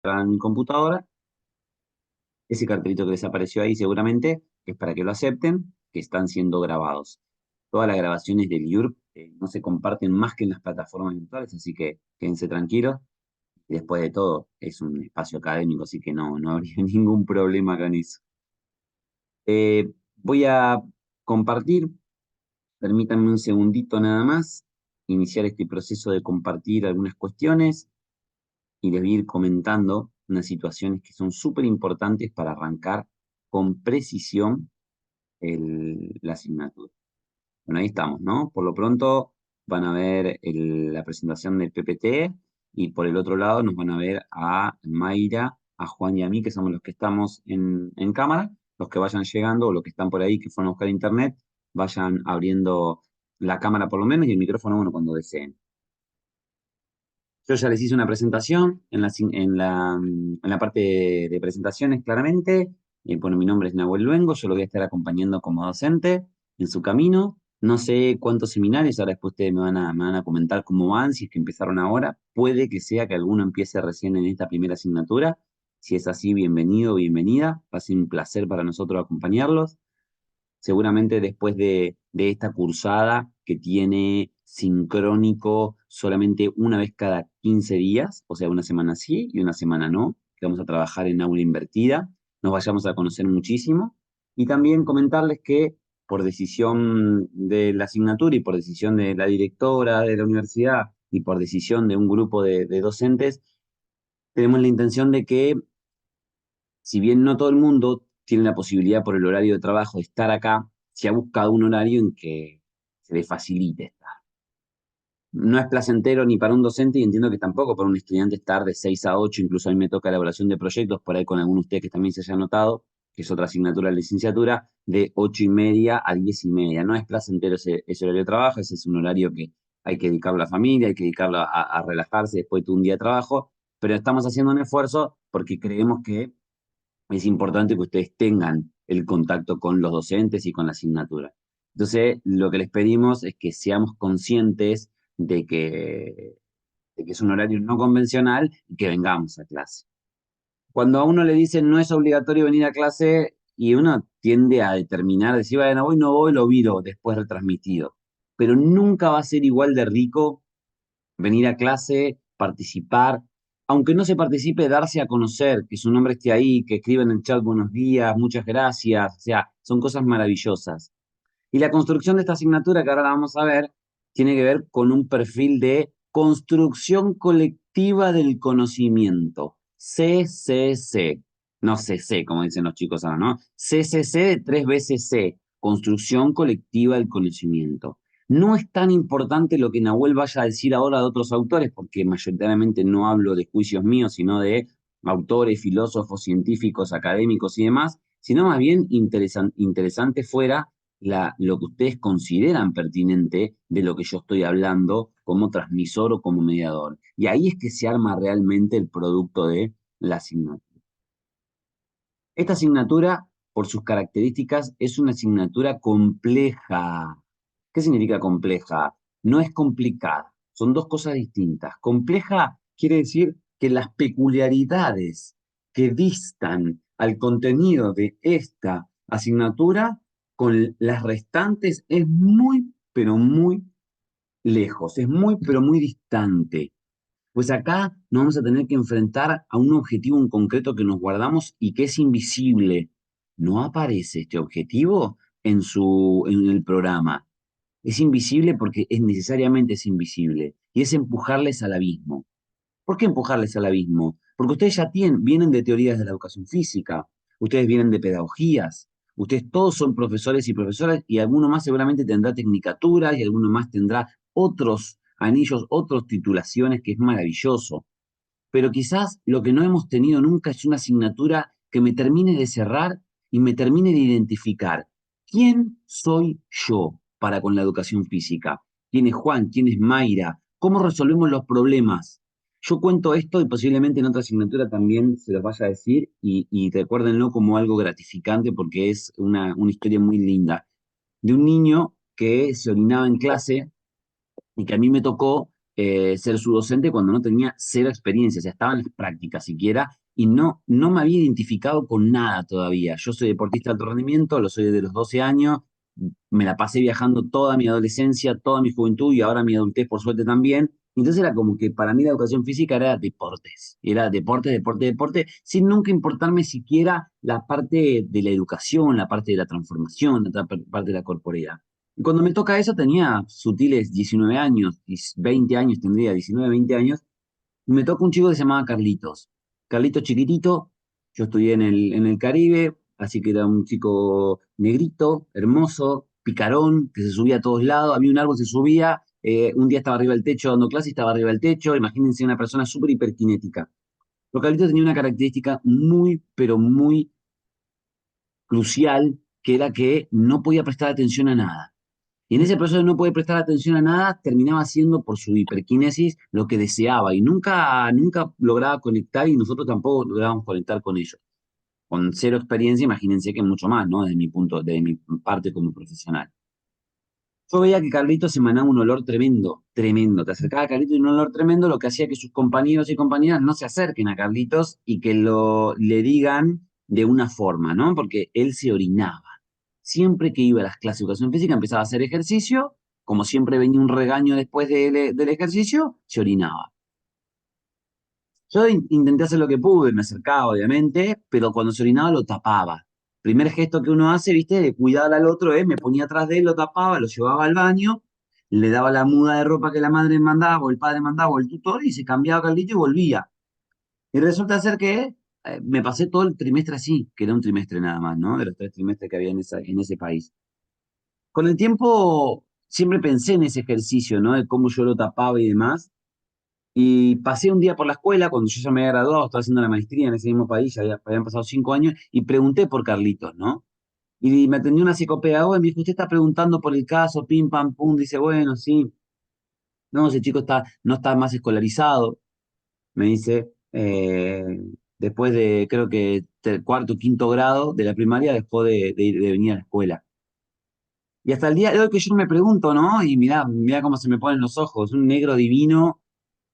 entrar en mi computadora. Ese cartelito que les apareció ahí seguramente es para que lo acepten, que están siendo grabados. Todas las grabaciones del IURB no se comparten más que en las plataformas virtuales, así que quédense tranquilos. Y después de todo, es un espacio académico, así que no habría ningún problema con eso. Voy a compartir, permítanme un segundito nada más, iniciar este proceso de compartir algunas cuestiones y les voy a ir comentando unas situaciones que son súper importantes para arrancar con precisión la asignatura. Bueno, ahí estamos, ¿no? Por lo pronto van a ver la presentación del PPT y por el otro lado nos van a ver a Mayra, a Juan y a mí, que somos los que estamos en cámara. Los que vayan llegando o los que están por ahí, que fueron a buscar internet, vayan abriendo la cámara por lo menos y el micrófono, bueno, cuando deseen. Yo ya les hice una presentación en la parte de presentaciones, claramente. Bueno, mi nombre es Nahuel Luengo, yo lo voy a estar acompañando como docente en su camino. No sé cuántos seminarios, ahora después ustedes me van a comentar cómo van, si es que empezaron ahora. Puede que sea que alguno empiece recién en esta primera asignatura. Si es así, bienvenido, bienvenida. Va a ser un placer para nosotros acompañarlos. Seguramente después de esta cursada que tiene sincrónico solamente una vez cada 15 días, o sea, una semana sí y una semana no, que vamos a trabajar en aula invertida, nos vayamos a conocer muchísimo. Y también comentarles que por decisión de la asignatura y por decisión de la directora de la universidad y por decisión de un grupo de docentes, tenemos la intención de que si bien no todo el mundo tiene la posibilidad por el horario de trabajo de estar acá, se ha buscado un horario en que se le facilite estar. No es placentero ni para un docente y entiendo que tampoco para un estudiante estar de 6 a 8, incluso a mí me toca elaboración de proyectos, por ahí con algunos de ustedes que también se haya notado, que es otra asignatura de la licenciatura, de 8:30 a 10:30. No es placentero ese horario de trabajo, ese es un horario que hay que dedicarlo a la familia, hay que dedicarlo a relajarse después de un día de trabajo, pero estamos haciendo un esfuerzo porque creemos que es importante que ustedes tengan el contacto con los docentes y con la asignatura. Entonces, lo que les pedimos es que seamos conscientes de que es un horario no convencional y que vengamos a clase. Cuando a uno le dicen no es obligatorio venir a clase y uno tiende a determinar, decir, bueno, hoy no voy, lo viro después retransmitido. Pero nunca va a ser igual de rico venir a clase, participar, aunque no se participe, darse a conocer, que su nombre esté ahí, que escriba en el chat buenos días, muchas gracias, o sea, son cosas maravillosas. Y la construcción de esta asignatura, que ahora la vamos a ver, tiene que ver con un perfil de construcción colectiva del conocimiento, CCC, no CC, como dicen los chicos ahora, ¿no? CCC de 3 veces C, construcción colectiva del conocimiento. No es tan importante lo que Nahuel vaya a decir ahora de otros autores, porque mayoritariamente no hablo de juicios míos, sino de autores, filósofos, científicos, académicos y demás, sino más bien interesante fuera lo que ustedes consideran pertinente de lo que yo estoy hablando como transmisor o como mediador. Y ahí es que se arma realmente el producto de la asignatura. Esta asignatura, por sus características, es una asignatura compleja. ¿Qué significa compleja? No es complicada. Son dos cosas distintas. Compleja quiere decir que las peculiaridades que distan al contenido de esta asignatura con las restantes es muy, pero muy lejos, es muy, pero muy distante. Pues acá nos vamos a tener que enfrentar a un objetivo en concreto que nos guardamos y que es invisible. No aparece este objetivo en el programa. Es invisible porque necesariamente es invisible. Y es empujarles al abismo. ¿Por qué empujarles al abismo? Porque ustedes ya vienen de teorías de la educación física, ustedes vienen de pedagogías, ustedes todos son profesores y profesoras y alguno más seguramente tendrá tecnicatura y alguno más tendrá otros anillos, otras titulaciones, que es maravilloso. Pero quizás lo que no hemos tenido nunca es una asignatura que me termine de cerrar y me termine de identificar. ¿Quién soy yo para con la educación física? ¿Quién es Juan? ¿Quién es Mayra? ¿Cómo resolvemos los problemas? Yo cuento esto y posiblemente en otra asignatura también se los vaya a decir y recuérdenlo como algo gratificante porque es una historia muy linda de un niño que se orinaba en clase y que a mí me tocó ser su docente cuando no tenía cero experiencia, o sea, estaba en las prácticas siquiera, y no me había identificado con nada todavía. Yo soy deportista de alto rendimiento, lo soy desde los 12 años, me la pasé viajando toda mi adolescencia, toda mi juventud y ahora mi adultez, por suerte también. Entonces era como que para mí la educación física era deportes, era deporte, deporte, deporte, sin nunca importarme siquiera la parte de la educación, la parte de la transformación, la parte de la corporeidad. Y cuando me toca eso tenía sutiles 19 años, 20 años tendría, 19, 20 años, y me toca un chico que se llamaba Carlitos. Carlitos chiquitito, yo estudié en el Caribe, así que era un chico negrito, hermoso, picarón, que se subía a todos lados, había un árbol, se subía, un día estaba arriba del techo dando clase y estaba arriba del techo, imagínense una persona súper hiperkinética. Pero Carlitos tenía una característica muy, pero muy crucial, que era que no podía prestar atención a nada. Y en ese proceso de no poder prestar atención a nada, terminaba haciendo por su hiperquinesis lo que deseaba y nunca lograba conectar y nosotros tampoco lográbamos conectar con ellos. Con cero experiencia, imagínense que mucho más, ¿no? Desde mi parte como profesional. Yo veía que Carlitos emanaba un olor tremendo, tremendo. Te acercaba a Carlitos y un olor tremendo, lo que hacía que sus compañeros y compañeras no se acerquen a Carlitos y que le digan de una forma, ¿no? Porque él se orinaba. Siempre que iba a las clases de educación física empezaba a hacer ejercicio, como siempre venía un regaño después del ejercicio, se orinaba. Yo intenté hacer lo que pude, me acercaba, obviamente, pero cuando se orinaba lo tapaba. Primer gesto que uno hace, viste, de cuidar al otro, me ponía atrás de él, lo tapaba, lo llevaba al baño, le daba la muda de ropa que la madre mandaba, o el padre mandaba, o el tutor, y se cambiaba Carlito y volvía. Y resulta ser que me pasé todo el trimestre así, que era un trimestre nada más, ¿no? De los 3 trimestres que había en ese país. Con el tiempo siempre pensé en ese ejercicio, ¿no? De cómo yo lo tapaba y demás. Y pasé un día por la escuela, cuando yo ya me había graduado, estaba haciendo la maestría en ese mismo país, habían pasado 5 años, y pregunté por Carlitos, ¿no? Y me atendió una psicopedagoga y me dijo, usted está preguntando por el caso, pim, pam, pum, dice, bueno, sí, no, ese chico no está más escolarizado, me dice, después de, creo que cuarto, quinto grado de la primaria, dejó de venir a la escuela. Y hasta el día de hoy que yo me pregunto, ¿no? Y mirá cómo se me ponen los ojos, un negro divino,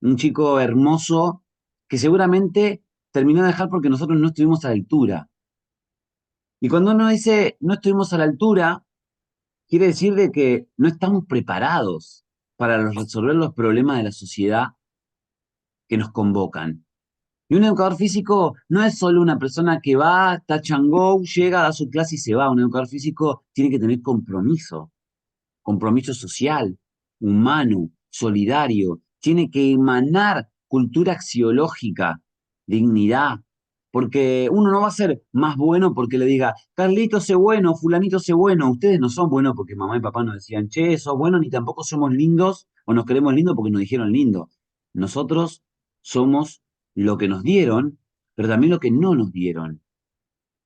un chico hermoso, que seguramente terminó de dejar porque nosotros no estuvimos a la altura. Y cuando uno dice no estuvimos a la altura, quiere decir de que no estamos preparados para resolver los problemas de la sociedad que nos convocan. Y un educador físico no es solo una persona que va, touch and go, llega, da su clase y se va. Un educador físico tiene que tener compromiso, compromiso social, humano, solidario, tiene que emanar cultura axiológica, dignidad, porque uno no va a ser más bueno porque le diga, Carlito sé bueno, fulanito sé bueno, ustedes no son buenos porque mamá y papá nos decían, che, sos bueno, ni tampoco somos lindos o nos queremos lindos porque nos dijeron lindo. Nosotros somos lo que nos dieron, pero también lo que no nos dieron.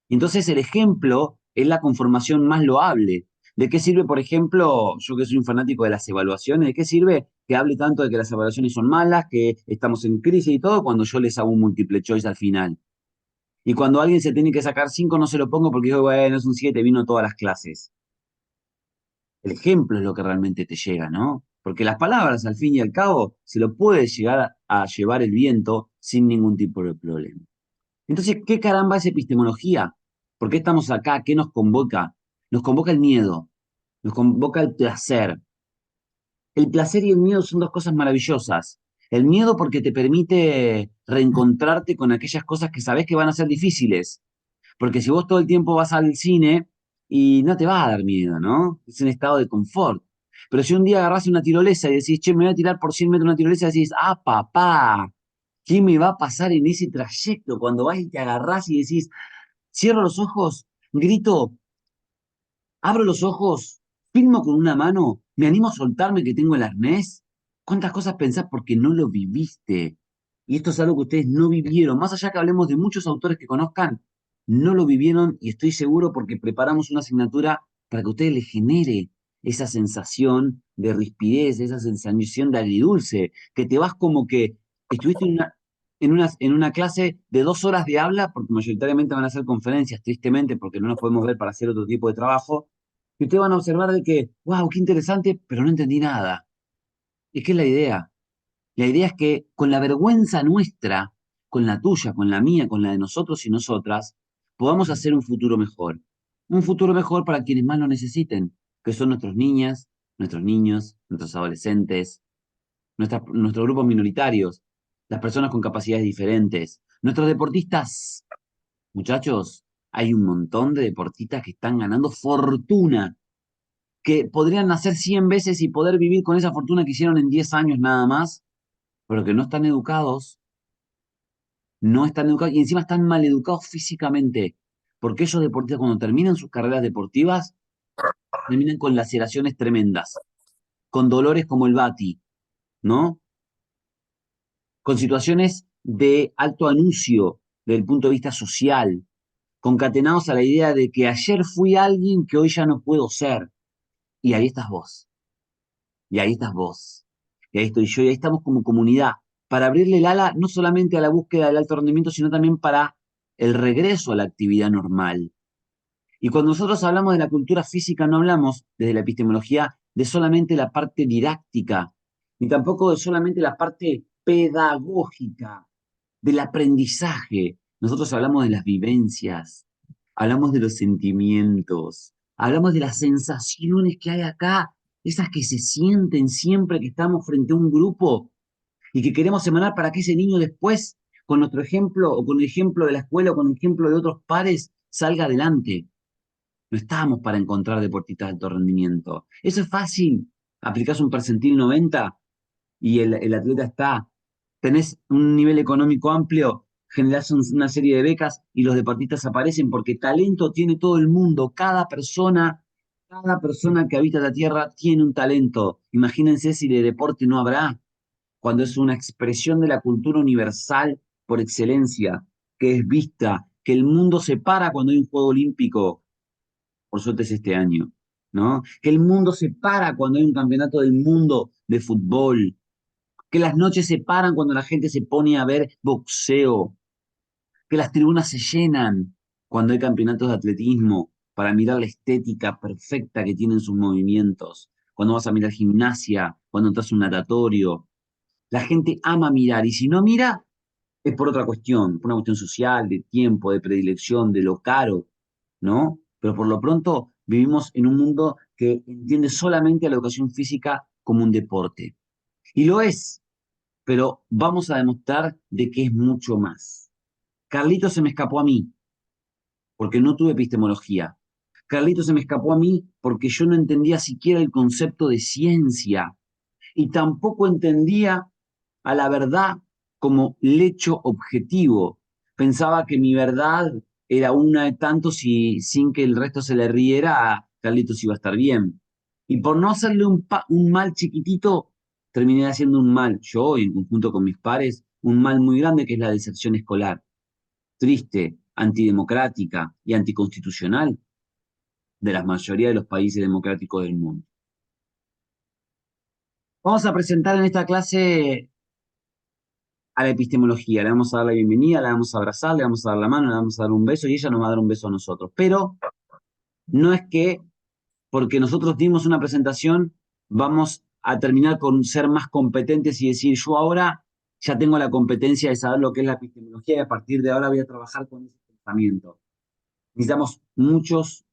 Y entonces el ejemplo es la conformación más loable. ¿De qué sirve, por ejemplo, yo que soy un fanático de las evaluaciones, de qué sirve que hable tanto de que las evaluaciones son malas, que estamos en crisis y todo, cuando yo les hago un multiple choice al final? Y cuando alguien se tiene que sacar 5 no se lo pongo porque digo, bueno, es un 7 vino todas las clases. El ejemplo es lo que realmente te llega, ¿no? Porque las palabras, al fin y al cabo, se lo puede llegar a llevar el viento sin ningún tipo de problema. Entonces, ¿qué caramba es epistemología? ¿Por qué estamos acá? ¿Qué nos convoca? Nos convoca el miedo, nos convoca el placer. El placer y el miedo son dos cosas maravillosas. El miedo porque te permite reencontrarte con aquellas cosas que sabes que van a ser difíciles. Porque si vos todo el tiempo vas al cine y no te va a dar miedo, ¿no? Es un estado de confort. Pero si un día agarrás una tirolesa y decís, che, me voy a tirar por 100 metros una tirolesa, decís, ah, papá, ¿qué me va a pasar en ese trayecto? Cuando vas y te agarrás y decís, cierro los ojos, grito, abro los ojos, filmo con una mano, me animo a soltarme que tengo el arnés. ¿Cuántas cosas pensás porque no lo viviste? Y esto es algo que ustedes no vivieron. Más allá que hablemos de muchos autores que conozcan, no lo vivieron y estoy seguro porque preparamos una asignatura para que a ustedes les genere esa sensación de rispidez, esa sensación de agridulce, que te vas como que estuviste en una clase de 2 horas de habla, porque mayoritariamente van a ser conferencias, tristemente, porque no nos podemos ver para hacer otro tipo de trabajo, y ustedes van a observar de que, wow, qué interesante, pero no entendí nada. ¿Y qué es la idea? La idea es que con la vergüenza nuestra, con la tuya, con la mía, con la de nosotros y nosotras, podamos hacer un futuro mejor. Un futuro mejor para quienes más lo necesiten, que son nuestras niñas, nuestros niños, nuestros adolescentes, nuestros grupos minoritarios, las personas con capacidades diferentes, nuestros deportistas. Muchachos, hay un montón de deportistas que están ganando fortuna, que podrían nacer 100 veces y poder vivir con esa fortuna que hicieron en 10 años nada más, pero que no están educados, no están educados y encima están mal educados físicamente, porque esos deportistas cuando terminan sus carreras deportivas, terminan con laceraciones tremendas, con dolores como el Bati, ¿no? Con situaciones de alto anuncio desde el punto de vista social, concatenados a la idea de que ayer fui alguien que hoy ya no puedo ser. Y ahí estás vos, y ahí estás vos, y ahí estoy yo, y ahí estamos como comunidad, para abrirle el ala no solamente a la búsqueda del alto rendimiento, sino también para el regreso a la actividad normal. Y cuando nosotros hablamos de la cultura física, no hablamos desde la epistemología de solamente la parte didáctica, ni tampoco de solamente la parte pedagógica del aprendizaje. Nosotros hablamos de las vivencias, hablamos de los sentimientos, hablamos de las sensaciones que hay acá, esas que se sienten siempre que estamos frente a un grupo y que queremos emanar para que ese niño después, con nuestro ejemplo o con el ejemplo de la escuela o con el ejemplo de otros pares, salga adelante. No estamos para encontrar deportistas de alto rendimiento. Eso es fácil. Aplicás un percentil 90 y el atleta está. Tenés un nivel económico amplio, generás una serie de becas y los deportistas aparecen porque talento tiene todo el mundo. Cada persona que habita la tierra tiene un talento. Imagínense si de deporte no habrá, cuando es una expresión de la cultura universal por excelencia, que es vista, que el mundo se para cuando hay un juego olímpico, por suerte es este año, ¿no? Que el mundo se para cuando hay un campeonato del mundo de fútbol, que las noches se paran cuando la gente se pone a ver boxeo, que las tribunas se llenan cuando hay campeonatos de atletismo para mirar la estética perfecta que tienen sus movimientos, cuando vas a mirar gimnasia, cuando entras a un natatorio. La gente ama mirar y si no mira es por una cuestión social, de tiempo, de predilección, de lo caro, ¿no? Pero por lo pronto vivimos en un mundo que entiende solamente a la educación física como un deporte. Y lo es, pero vamos a demostrar de que es mucho más. Carlito se me escapó a mí, porque no tuve epistemología. Carlito se me escapó a mí porque yo no entendía siquiera el concepto de ciencia y tampoco entendía a la verdad como lecho objetivo. Pensaba que mi verdad era una de tantos y sin que el resto se le riera, a Carlitos iba a estar bien. Y por no hacerle un mal chiquitito, terminé haciendo un mal, yo en conjunto con mis pares, un mal muy grande que es la deserción escolar. Triste, antidemocrática y anticonstitucional de la mayoría de los países democráticos del mundo. Vamos a presentar en esta clase a la epistemología. Le vamos a dar la bienvenida, la vamos a abrazar, le vamos a dar la mano, le vamos a dar un beso y ella nos va a dar un beso a nosotros. Pero no es que porque nosotros dimos una presentación vamos a terminar con ser más competentes y decir yo ahora ya tengo la competencia de saber lo que es la epistemología y a partir de ahora voy a trabajar con ese pensamiento. Necesitamos muchas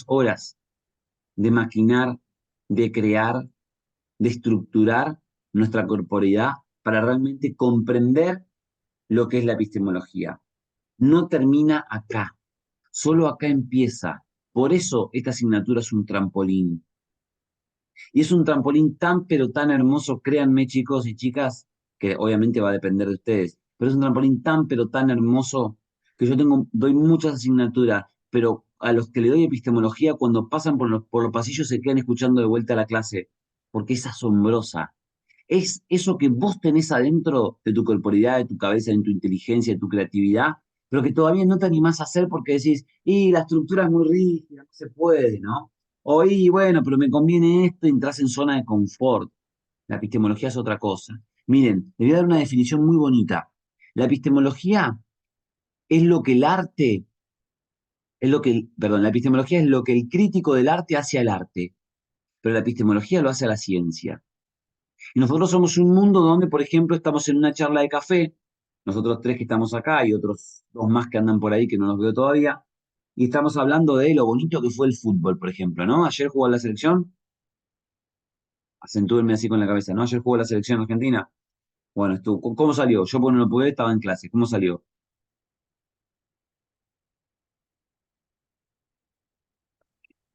horas de maquinar, de crear, de estructurar nuestra corporidad para realmente comprender lo que es la epistemología. No termina acá, solo acá empieza. Por eso esta asignatura es un trampolín. Y es un trampolín tan pero tan hermoso, créanme chicos y chicas, que obviamente va a depender de ustedes, pero es un trampolín tan pero tan hermoso que doy muchas asignaturas, pero a los que le doy epistemología, cuando pasan por los pasillos se quedan escuchando de vuelta la clase, porque es asombrosa. Es eso que vos tenés adentro de tu corporidad, de tu cabeza, de tu inteligencia, de tu creatividad, pero que todavía no te animás a hacer porque decís, y la estructura es muy rígida, no se puede, ¿no? O, y bueno, pero me conviene esto y entras en zona de confort. La epistemología es otra cosa. Miren, les voy a dar una definición muy bonita. La epistemología es lo que el arte, perdón, la epistemología es lo que el crítico del arte hace al arte, pero la epistemología lo hace a la ciencia. Y nosotros somos un mundo donde, por ejemplo, estamos en una charla de café, nosotros tres que estamos acá y otros dos más que andan por ahí que no los veo todavía, y estamos hablando de lo bonito que fue el fútbol, por ejemplo, ¿no? Ayer jugó la selección, acentúenme así con la cabeza, ¿no? Ayer jugó la selección argentina. Bueno, estuvo, ¿cómo salió? Yo porque no lo pude, estaba en clase, ¿cómo salió?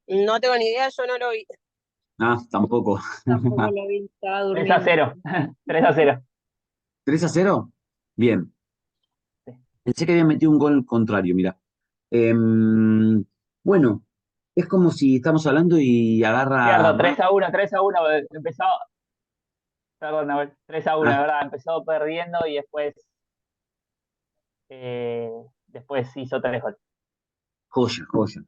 No tengo ni idea, yo no lo vi. Ah, tampoco. Tampoco lo vi, estaba 3 a durmiendo. 0. 3 a 0. 3-0. Bien. Pensé que había metido un gol contrario, mira. Bueno, es como si estamos hablando y agarra Cierto, más. 3-1, 3-1. Empezó, perdón, Nahuel, 3-1, Ah, es verdad. Empezó perdiendo y eh, después hizo 3 goles. joya, joya.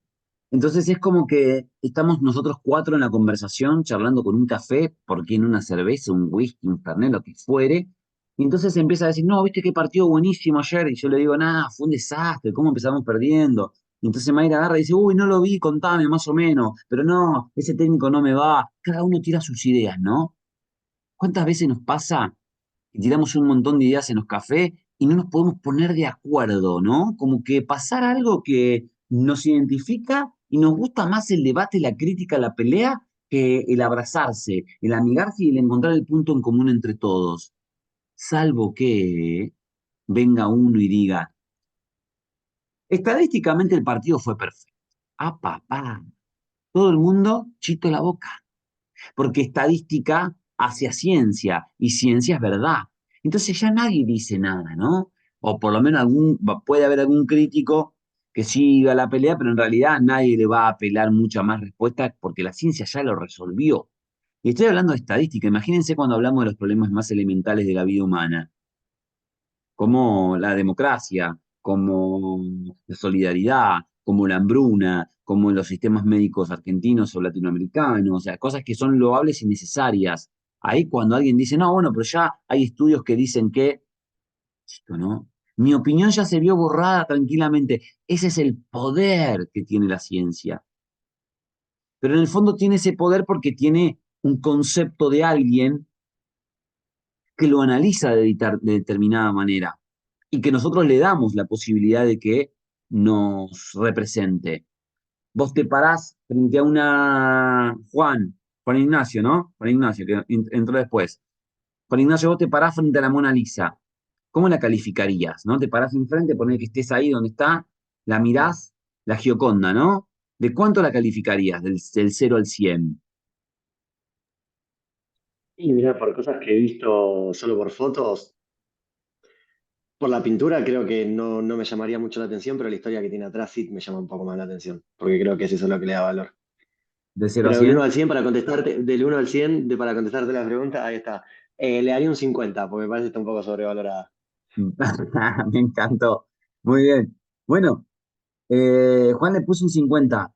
Entonces es como que estamos nosotros cuatro en la conversación, charlando con un café, por qué en una cerveza, un whisky, un fernet, lo que fuere. Y entonces empieza a decir, no, viste qué partido buenísimo ayer. Y yo le digo, nada, fue un desastre, ¿cómo empezamos perdiendo? Y entonces Mayra agarra y dice, uy, no lo vi, contame más o menos. Pero no, ese técnico no me va. Cada uno tira sus ideas, ¿no? ¿Cuántas veces nos pasa que tiramos un montón de ideas en los cafés y no nos podemos poner de acuerdo, ¿no? Como que pasar algo que nos identifica y nos gusta más el debate, la crítica, la pelea, que el abrazarse, el amigarse y el encontrar el punto en común entre todos. Salvo que venga uno y diga, estadísticamente el partido fue perfecto. Ah, papá. Todo el mundo chito la boca porque estadística hacia ciencia y ciencia es verdad. Entonces ya nadie dice nada, ¿no? O por lo menos puede haber algún crítico que siga la pelea, pero en realidad nadie le va a apelar mucha más respuesta porque la ciencia ya lo resolvió. Y estoy hablando de estadística. Imagínense cuando hablamos de los problemas más elementales de la vida humana como la democracia, como la solidaridad, como la hambruna, como los sistemas médicos argentinos o latinoamericanos, o sea, cosas que son loables y necesarias. Ahí cuando alguien dice, no, bueno, pero ya hay estudios que dicen que, esto no, mi opinión ya se vio borrada tranquilamente. Ese es el poder que tiene la ciencia. Pero en el fondo tiene ese poder porque tiene un concepto de alguien que lo analiza de determinada manera y que nosotros le damos la posibilidad de que nos represente. Vos te parás frente a una Juan Ignacio, ¿no? Juan Ignacio, que entró después. Juan Ignacio, vos te parás frente a la Mona Lisa. ¿Cómo la calificarías? ¿No? Te parás enfrente, ponés que estés ahí donde está, la mirás, la Gioconda, ¿no? ¿De cuánto la calificarías? Del 0 al 100. Y mira, por cosas que he visto solo por fotos, por la pintura creo que no me llamaría mucho la atención, pero la historia que tiene atrás sí me llama un poco más la atención, porque creo que es eso lo que le da valor. ¿De 0 a Pero del 1 100? al 100 para contestarte, del 1 al 100 para contestarte la pregunta, ahí está. Le daría un 50 porque me parece que está un poco sobrevalorada. Me encantó. Muy bien. Bueno, Juan le puso un 50.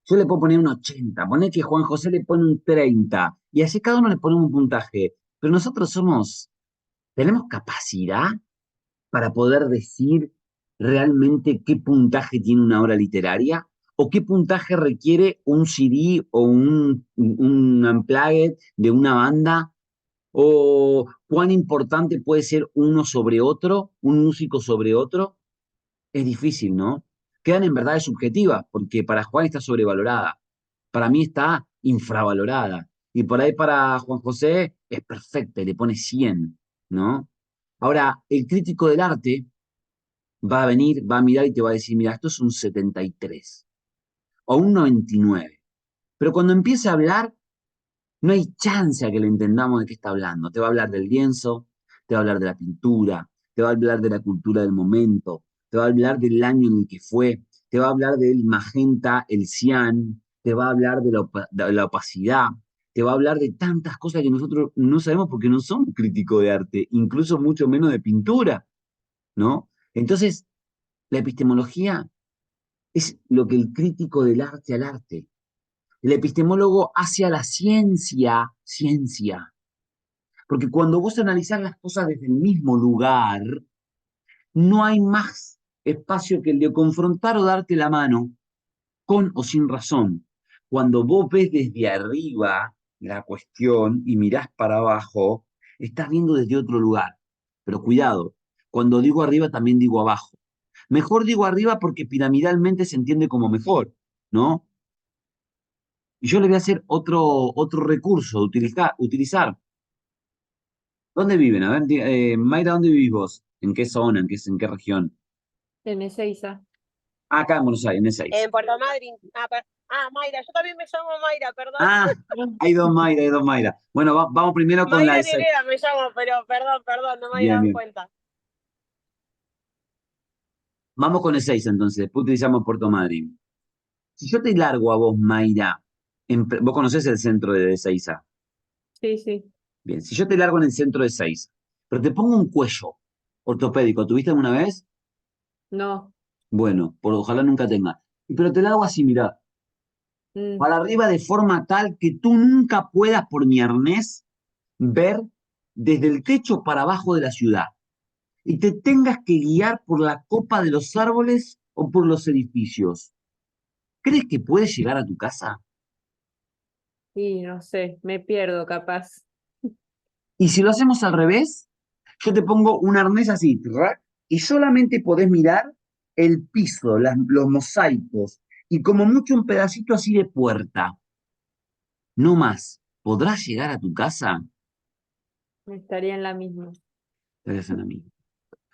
Yo le puedo poner un 80. Poné que Juan José le pone un 30. Y así cada uno le ponemos un puntaje. Pero nosotros tenemos capacidad para poder decir realmente qué puntaje tiene una obra literaria o qué puntaje requiere un CD o un unplugged de una banda o cuán importante puede ser uno sobre otro, un músico sobre otro. Es difícil, ¿no? Quedan en verdades subjetivas, porque para Juan está sobrevalorada, para mí está infravalorada, y por ahí para Juan José es perfecta y le pone 100, ¿no? Ahora, el crítico del arte va a venir, va a mirar y te va a decir, mira, esto es un 73 o un 99. Pero cuando empiece a hablar, no hay chance a que le entendamos de qué está hablando. Te va a hablar del lienzo, te va a hablar de la pintura, te va a hablar de la cultura del momento, te va a hablar del año en el que fue, te va a hablar del magenta, el cian, te va a hablar de la opacidad, te va a hablar de tantas cosas que nosotros no sabemos porque no somos críticos de arte, incluso mucho menos de pintura, ¿no? Entonces, la epistemología es lo que el crítico del arte al arte. El epistemólogo hace a la ciencia, ciencia. Porque cuando vos analizás las cosas desde el mismo lugar, no hay más espacio que el de confrontar o darte la mano, con o sin razón. Cuando vos ves desde arriba la cuestión y mirás para abajo, estás viendo desde otro lugar. Pero cuidado, cuando digo arriba también digo abajo. Mejor digo arriba porque piramidalmente se entiende como mejor, ¿no? Y yo le voy a hacer otro recurso, utilizar. ¿Dónde viven? A ver, Mayra, ¿dónde vivís vos? ¿En qué zona? ¿En qué región? En Ezeiza. Ah, acá en Buenos Aires, en E6. En Puerto Madryn. Mayra, yo también me llamo Mayra, perdón. Ah, hay dos Mayra. Bueno, vamos primero con la Mayra E6. Nerea me llamo, pero perdón, no me había Bien, dado bien. cuenta. Vamos con E6 entonces, después utilizamos Puerto Madryn. Si yo te largo a vos, Mayra, vos conocés el centro de Ezeiza. Sí, sí. Bien, si yo te largo en el centro de Ezeiza, pero te pongo un cuello ortopédico, ¿tuviste alguna vez? No. Bueno, ojalá nunca tenga. Pero te largo así, mirá, Mm, para arriba de forma tal que tú nunca puedas por mi arnés ver desde el techo para abajo de la ciudad y te tengas que guiar por la copa de los árboles o por los edificios. ¿Crees que puedes llegar a tu casa? y no sé, me pierdo capaz. Y si lo hacemos al revés, yo te pongo un arnés así, ¡trac! Y solamente podés mirar el piso, los mosaicos y como mucho un pedacito así de puerta. No más. ¿Podrás llegar a tu casa? Estaría en la misma. Regresan a mí.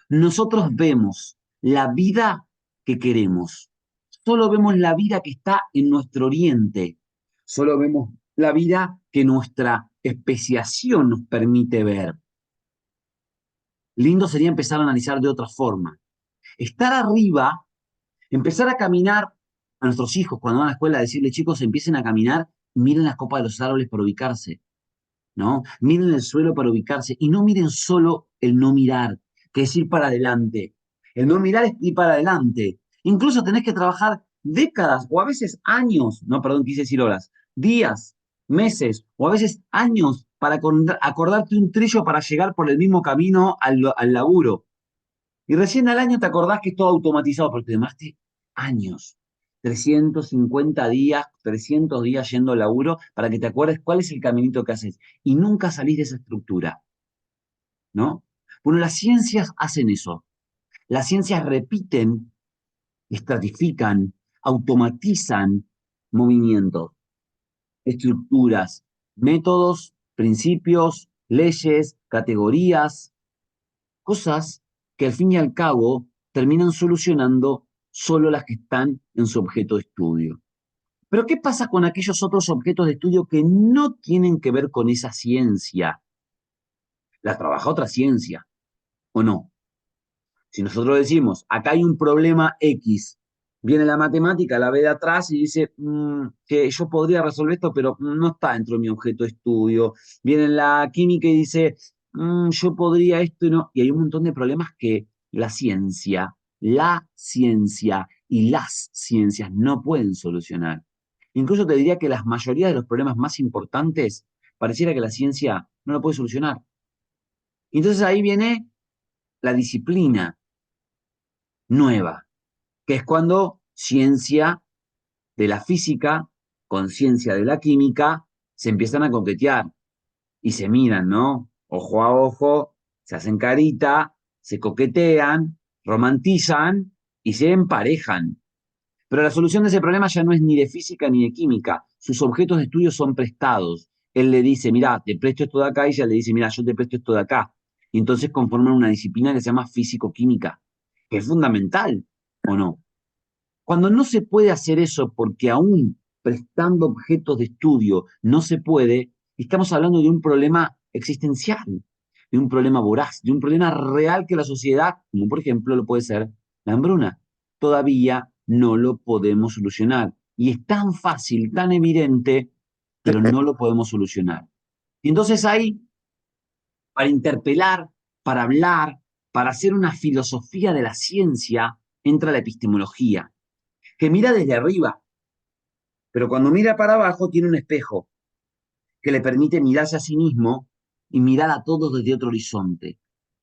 Nosotros vemos la vida que queremos. Solo vemos la vida que está en nuestro oriente. Solo vemos la vida que nuestra especiación nos permite ver. Lindo sería empezar a analizar de otra forma. Estar arriba, empezar a caminar a nuestros hijos cuando van a la escuela, decirle, chicos, empiecen a caminar, miren las copas de los árboles para ubicarse, ¿no? Miren el suelo para ubicarse y no miren solo el no mirar, que es ir para adelante. El no mirar es ir para adelante. Incluso tenés que trabajar décadas o a veces años, no, perdón, quise decir horas, días, meses o a veces años para acordarte un trillo para llegar por el mismo camino al laburo. Y recién al año te acordás que es todo automatizado, porque te demoraste años, 350 días, 300 días yendo al laburo para que te acuerdes cuál es el caminito que haces. Y nunca salís de esa estructura, ¿no? Bueno, las ciencias hacen eso. Las ciencias repiten, estratifican, automatizan movimientos, estructuras, métodos, principios, leyes, categorías, cosas que al fin y al cabo terminan solucionando solo las que están en su objeto de estudio. Pero ¿qué pasa con aquellos otros objetos de estudio que no tienen que ver con esa ciencia? La trabaja otra ciencia, ¿o no? Si nosotros decimos, acá hay un problema X, viene la matemática, la ve de atrás y dice que yo podría resolver esto, pero no está dentro de mi objeto de estudio. Viene la química y dice, yo podría esto y no. Y hay un montón de problemas que la ciencia y las ciencias no pueden solucionar. Incluso te diría que la mayoría de los problemas más importantes pareciera que la ciencia no lo puede solucionar. Entonces ahí viene la disciplina nueva, que es cuando ciencia de la física con ciencia de la química se empiezan a coquetear y se miran, ¿no? Ojo a ojo, se hacen carita, se coquetean, romantizan y se emparejan. Pero la solución de ese problema ya no es ni de física ni de química. Sus objetos de estudio son prestados. Él le dice, mira, te presto esto de acá, y ella le dice, mira, yo te presto esto de acá. Y entonces conforman una disciplina que se llama físico-química, que es fundamental, ¿o no? Cuando no se puede hacer eso porque aún prestando objetos de estudio no se puede, estamos hablando de un problema existencial, de un problema voraz, de un problema real que la sociedad, como por ejemplo lo puede ser la hambruna, todavía no lo podemos solucionar. Y es tan fácil, tan evidente, pero no lo podemos solucionar. Y entonces ahí, para interpelar, para hablar, para hacer una filosofía de la ciencia, entra la epistemología que mira desde arriba, pero cuando mira para abajo tiene un espejo que le permite mirarse a sí mismo y mirar a todos desde otro horizonte,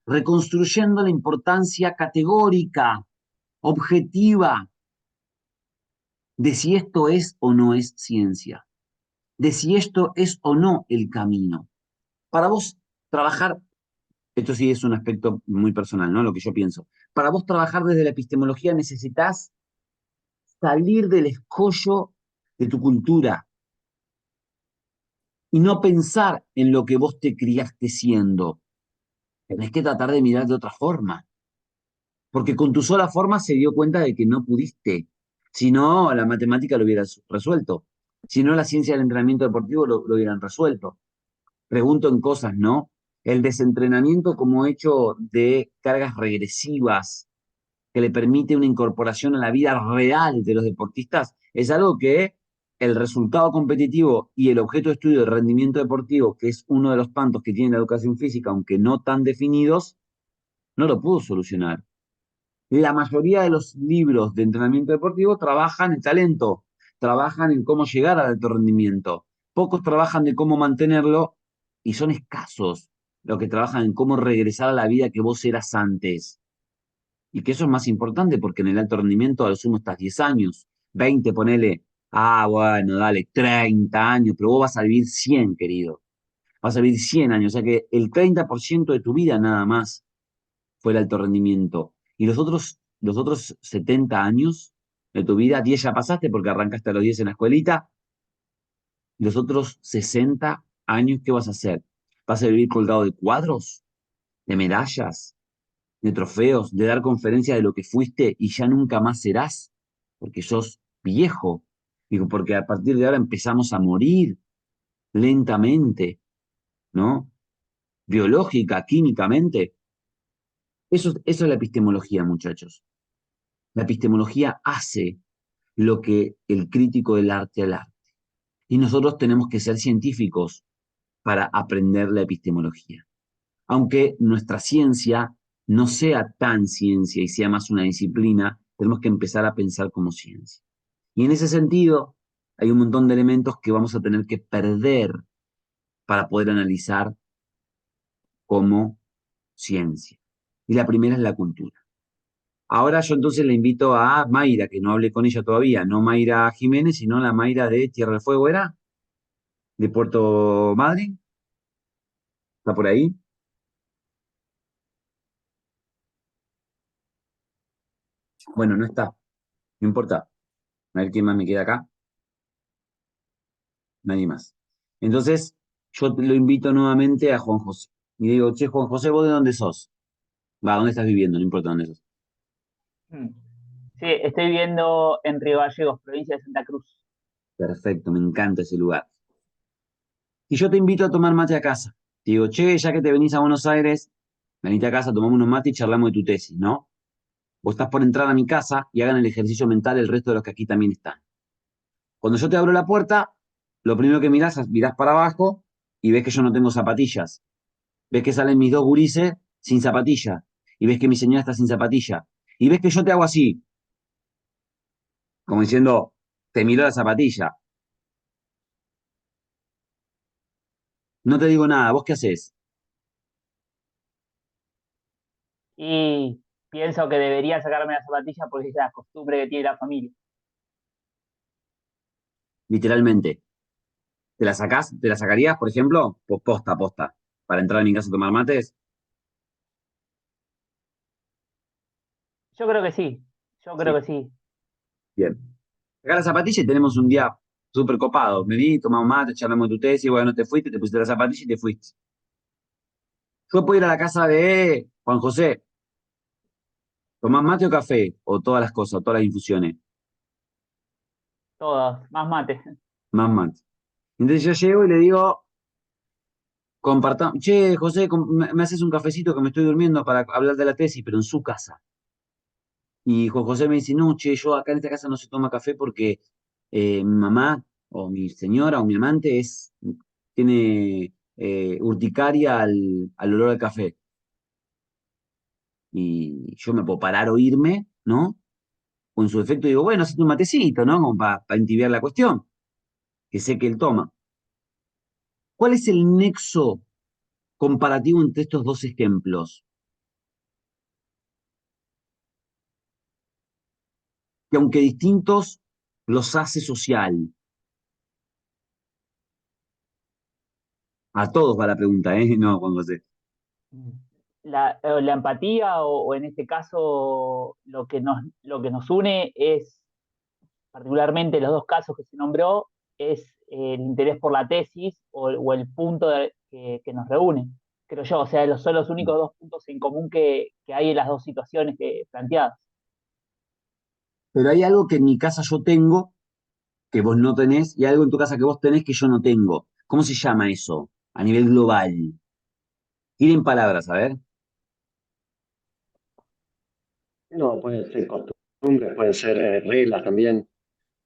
reconstruyendo la importancia categórica, objetiva, de si esto es o no es ciencia. de si esto es o no el camino. Para vos trabajar, esto sí es un aspecto muy personal, ¿no? Lo que yo pienso. Para vos trabajar desde la epistemología necesitas salir del escollo de tu cultura y no pensar en lo que vos te criaste siendo. Tenés que tratar de mirar de otra forma, porque con tu sola forma se dio cuenta de que no pudiste. Si no, la matemática lo hubiera resuelto. Si no, la ciencia del entrenamiento deportivo lo hubieran resuelto. Pregunto en cosas, ¿no? El desentrenamiento como hecho de cargas regresivas que le permite una incorporación a la vida real de los deportistas es algo que el resultado competitivo y el objeto de estudio del rendimiento deportivo, que es uno de los pantos que tiene la educación física, aunque no tan definidos, no lo pudo solucionar. La mayoría de los libros de entrenamiento deportivo trabajan en talento, trabajan en cómo llegar al alto rendimiento. Pocos trabajan de cómo mantenerlo y son escasos los que trabajan en cómo regresar a la vida que vos eras antes. Y que eso es más importante porque en el alto rendimiento a lo sumo estás 10 años, 20, ponele, bueno, dale, 30 años, pero vos vas a vivir 100, querido. Vas a vivir 100 años, o sea que el 30% de tu vida nada más fue el alto rendimiento. Y los otros 70 años de tu vida, 10 ya pasaste porque arrancaste a los 10 en la escuelita, y los otros 60 años, ¿qué vas a hacer? ¿Vas a vivir colgado de cuadros, de medallas, de trofeos, de dar conferencias de lo que fuiste y ya nunca más serás? Porque sos viejo. Digo, porque a partir de ahora empezamos a morir lentamente, ¿no? Biológica, químicamente. Eso es la epistemología, muchachos. La epistemología hace lo que el crítico del arte al arte. Y nosotros tenemos que ser científicos para aprender la epistemología. Aunque nuestra ciencia no sea tan ciencia y sea más una disciplina, tenemos que empezar a pensar como ciencia. Y en ese sentido, hay un montón de elementos que vamos a tener que perder para poder analizar como ciencia. Y la primera es la cultura. Ahora yo entonces le invito a Mayra, que no hablé con ella todavía, no Mayra Jiménez, sino la Mayra de Tierra del Fuego, ¿era? De Puerto Madryn, ¿está por ahí? Bueno, no está, no importa. A ver quién más me queda acá. Nadie más. Entonces, yo lo invito nuevamente a Juan José. Y digo, che, Juan José, ¿vos de dónde sos? Va, ¿dónde estás viviendo? No importa dónde sos. Mm. Sí, estoy viendo en Río Gallegos, provincia de Santa Cruz. Perfecto, me encanta ese lugar. Y yo te invito a tomar mate a casa. Te digo, che, ya que te venís a Buenos Aires, venite a casa, tomamos unos mates y charlamos de tu tesis, ¿no? Vos estás por entrar a mi casa y hagan el ejercicio mental el resto de los que aquí también están. Cuando yo te abro la puerta, lo primero que mirás para abajo y ves que yo no tengo zapatillas. Ves que salen mis dos gurises sin zapatilla. Y ves que mi señora está sin zapatilla. Y ves que yo te hago así, como diciendo, te miro la zapatilla. No te digo nada, ¿vos qué haces? Y pienso que debería sacarme la zapatilla porque es la costumbre que tiene la familia. Literalmente. ¿Te la sacás? ¿Te la sacarías, por ejemplo? Pues posta, posta. Para entrar a mi casa a tomar mates. Yo creo que sí, yo creo Sí, que sí. bien. Sacá la zapatilla y tenemos un día súper copado. Vení, tomamos mate, charlamos de tu tesis, bueno, te fuiste, te pusiste la zapatilla y te fuiste. Yo puedo ir a la casa de Juan José. ¿Tomás mate o café? O todas las cosas, todas las infusiones. Todos, más mate. Más mate. Entonces yo llego y le digo, compartamos. Che, José, me haces un cafecito que me estoy durmiendo para hablar de la tesis, pero en su casa. Y Juan José me dice, no, che, yo acá en esta casa no se toma café porque mi mamá o mi señora o mi amante tiene urticaria al olor al café. Y yo me puedo parar o irme, ¿no? O en su defecto digo, bueno, hacete un matecito, ¿no? Como para entibiar la cuestión, que sé que él toma. ¿Cuál es el nexo comparativo entre estos dos ejemplos? Que aunque distintos, los hace social. A todos va la pregunta, ¿eh? No, Juan José. La empatía o en este caso lo que nos une es, particularmente los dos casos que se nombró, es el interés por la tesis o el punto que nos reúne, creo yo. O sea, son los únicos dos puntos en común que hay en las dos situaciones planteadas. Pero hay algo que en mi casa yo tengo que vos no tenés y algo en tu casa que vos tenés que yo no tengo. ¿Cómo se llama eso a nivel global? Tienen palabras, a ver. No, pueden ser costumbres, pueden ser reglas también.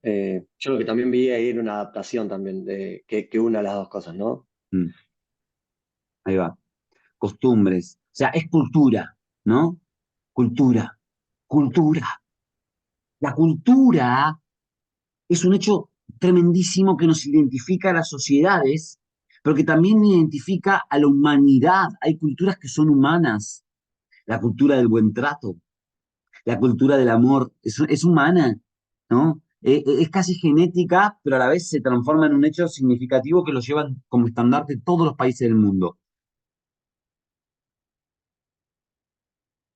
Yo lo que también vi ahí era una adaptación también, que una las dos cosas, ¿no? Mm, ahí va. Costumbres. O sea, es cultura, ¿no? Cultura. Cultura. La cultura es un hecho tremendísimo que nos identifica a las sociedades, pero que también identifica a la humanidad. Hay culturas que son humanas. La cultura del buen trato, la cultura del amor, es humana, ¿no? Es casi genética, pero a la vez se transforma en un hecho significativo que lo llevan como estandarte todos los países del mundo.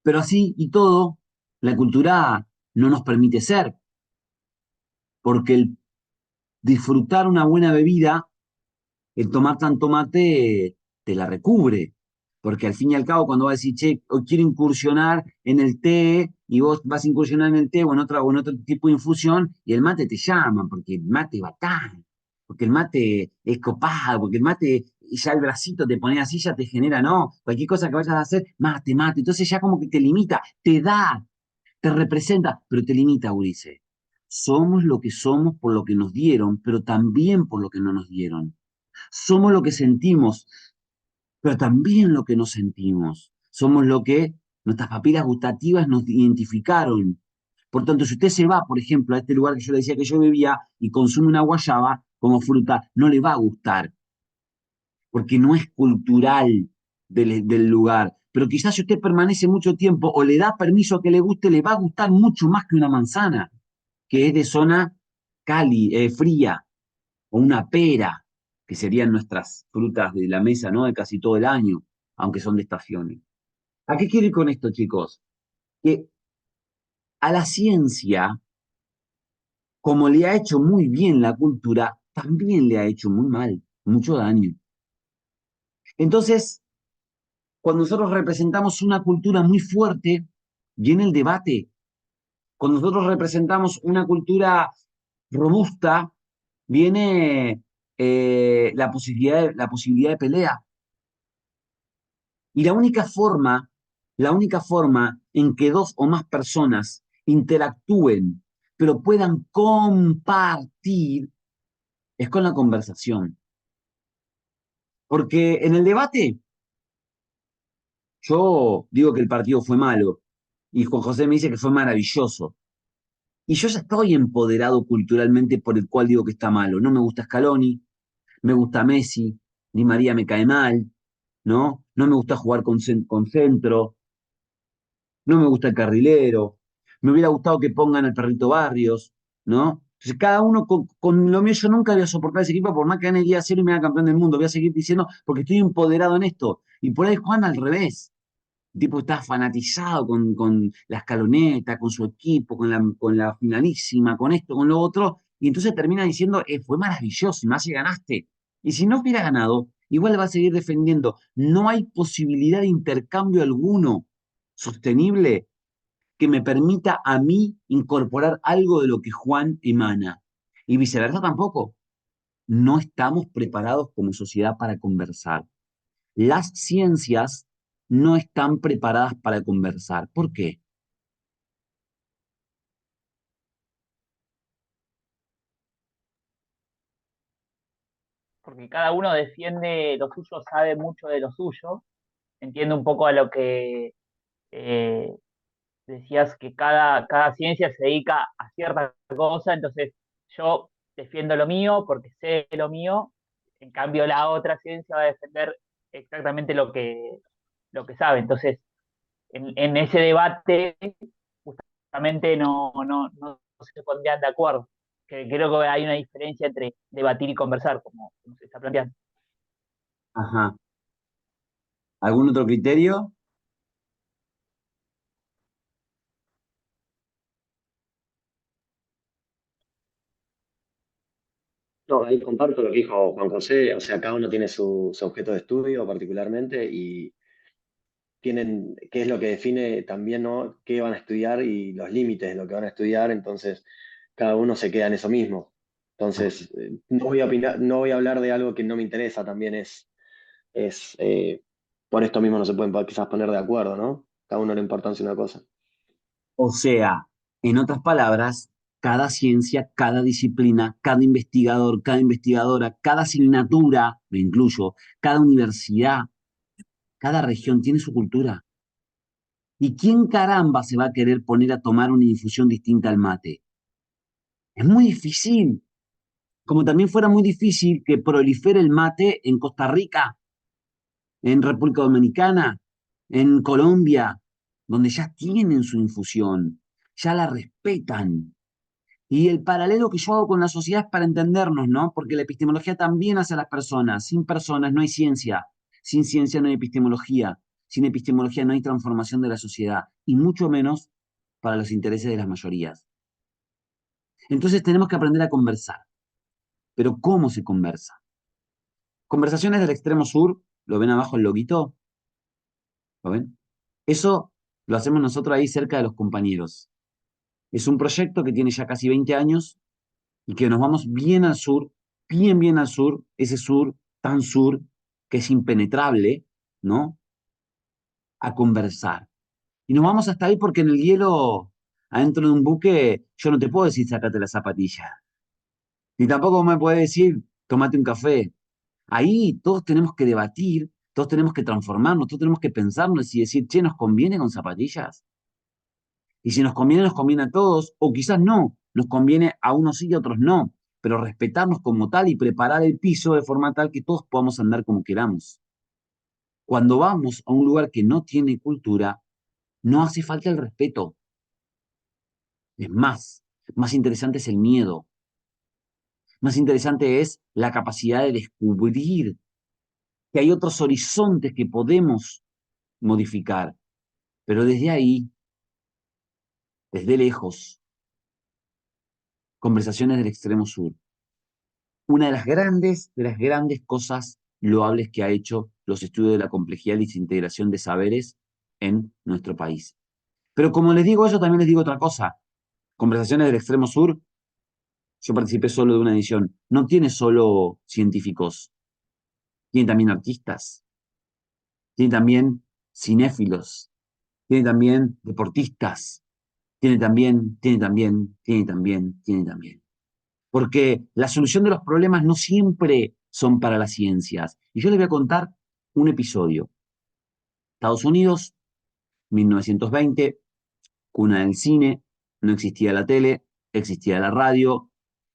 Pero así y todo, la cultura no nos permite ser, porque el disfrutar una buena bebida, el tomar tanto mate, te la recubre. Porque al fin y al cabo, cuando vas a decir, che, hoy quiero incursionar en el té, y vos vas a incursionar en el té o en otro tipo de infusión, y el mate te llama, porque el mate es bacán, porque el mate es copado, porque el mate, ya el bracito te pone así, ya te genera, ¿no? Cualquier cosa que vayas a hacer, mate, mate. Entonces ya como que te limita, te da, te representa, pero te limita, Ulises. Somos lo que somos por lo que nos dieron, pero también por lo que no nos dieron. Somos lo que sentimos, pero también lo que no sentimos. Somos lo que nuestras papilas gustativas nos identificaron. Por tanto, si usted se va, por ejemplo, a este lugar que yo le decía que yo vivía y consume una guayaba como fruta, no le va a gustar, porque no es cultural del lugar. Pero quizás si usted permanece mucho tiempo o le da permiso a que le guste, le va a gustar mucho más que una manzana, que es de zona fría, o una pera, que serían nuestras frutas de la mesa, ¿no? De casi todo el año, aunque son de estaciones. ¿A qué quiero ir con esto, chicos? Que a la ciencia, como le ha hecho muy bien la cultura, también le ha hecho muy mal, mucho daño. Entonces, cuando nosotros representamos una cultura muy fuerte, viene el debate. Cuando nosotros representamos una cultura robusta, viene la posibilidad de pelea. Y la única forma en que dos o más personas interactúen, pero puedan compartir, es con la conversación. Porque en el debate, yo digo que el partido fue malo, y Juan José me dice que fue maravilloso. Y yo ya estoy empoderado culturalmente por el cual digo que está malo. No me gusta Scaloni, me gusta Messi, Di María me cae mal, ¿no? No me gusta jugar con centro, no me gusta el carrilero, me hubiera gustado que pongan al perrito Barrios, ¿no? Entonces, cada uno con lo mío, yo nunca voy a soportar ese equipo, por más que gane el día cero y me haga campeón del mundo, voy a seguir diciendo, porque estoy empoderado en esto. Y por ahí Juan al revés. El tipo está fanatizado con la escaloneta, con su equipo, con la finalísima, con esto, con lo otro, y entonces termina diciendo, fue maravilloso, y más si ganaste. Y si no hubiera ganado, igual va a seguir defendiendo. No hay posibilidad de intercambio alguno sostenible que me permita a mí incorporar algo de lo que Juan emana. Y viceversa tampoco. No estamos preparados como sociedad para conversar. Las ciencias no están preparadas para conversar. ¿Por qué? Porque cada uno defiende lo suyo, sabe mucho de lo suyo, entiende un poco a lo que eh, decías, que cada ciencia se dedica a cierta cosa. Entonces yo defiendo lo mío porque sé lo mío, en cambio la otra ciencia va a defender exactamente lo que sabe. Entonces, en ese debate justamente no se pondrían de acuerdo. Que creo que hay una diferencia entre debatir y conversar, como se está planteando. Ajá. ¿Algún otro criterio? No, ahí comparto lo que dijo Juan José, o sea, cada uno tiene su objeto de estudio particularmente y tienen qué es lo que define también, ¿no? Qué van a estudiar y los límites de lo que van a estudiar, entonces cada uno se queda en eso mismo. Entonces, no voy a opinar, no voy a hablar de algo que no me interesa, también es por esto mismo no se pueden quizás poner de acuerdo, ¿no? Cada uno le importancia una cosa. O sea, en otras palabras, cada ciencia, cada disciplina, cada investigador, cada investigadora, cada asignatura, me incluyo, cada universidad, cada región tiene su cultura. ¿Y quién caramba se va a querer poner a tomar una infusión distinta al mate? Es muy difícil. Como también fuera muy difícil que prolifere el mate en Costa Rica, en República Dominicana, en Colombia, donde ya tienen su infusión, ya la respetan. Y el paralelo que yo hago con la sociedad es para entendernos, ¿no? Porque la epistemología también hace a las personas. Sin personas no hay ciencia. Sin ciencia no hay epistemología. Sin epistemología no hay transformación de la sociedad. Y mucho menos para los intereses de las mayorías. Entonces tenemos que aprender a conversar. Pero ¿cómo se conversa? Conversaciones del extremo sur, ¿lo ven abajo el loguito? ¿Lo ven? Eso lo hacemos nosotros ahí cerca de los compañeros. Es un proyecto que tiene ya casi 20 años y que nos vamos bien al sur, bien al sur, ese sur tan sur que es impenetrable, ¿no? A conversar. Y nos vamos hasta ahí porque en el hielo, adentro de un buque, yo no te puedo decir sácate la zapatilla. Ni tampoco me puedes decir tómate un café. Ahí todos tenemos que debatir, todos tenemos que transformarnos, todos tenemos que pensarnos y decir, che, ¿nos conviene con zapatillas? Y si nos conviene a todos, o quizás no, nos conviene a unos sí y a otros no, pero respetarnos como tal y preparar el piso de forma tal que todos podamos andar como queramos. Cuando vamos a un lugar que no tiene cultura, no hace falta el respeto. Es más interesante es el miedo, más interesante es la capacidad de descubrir que hay otros horizontes que podemos modificar, pero desde ahí, desde lejos, conversaciones del extremo sur. Una de las grandes cosas loables que ha hecho los estudios de la complejidad y desintegración de saberes en nuestro país. Pero como les digo eso, también les digo otra cosa. Conversaciones del extremo sur, yo participé solo de una edición. No tiene solo científicos, tiene también artistas, tiene también cinéfilos, tiene también deportistas, tiene también. Porque la solución de los problemas no siempre son para las ciencias. Y yo les voy a contar un episodio. Estados Unidos, 1920, cuna del cine, no existía la tele, existía la radio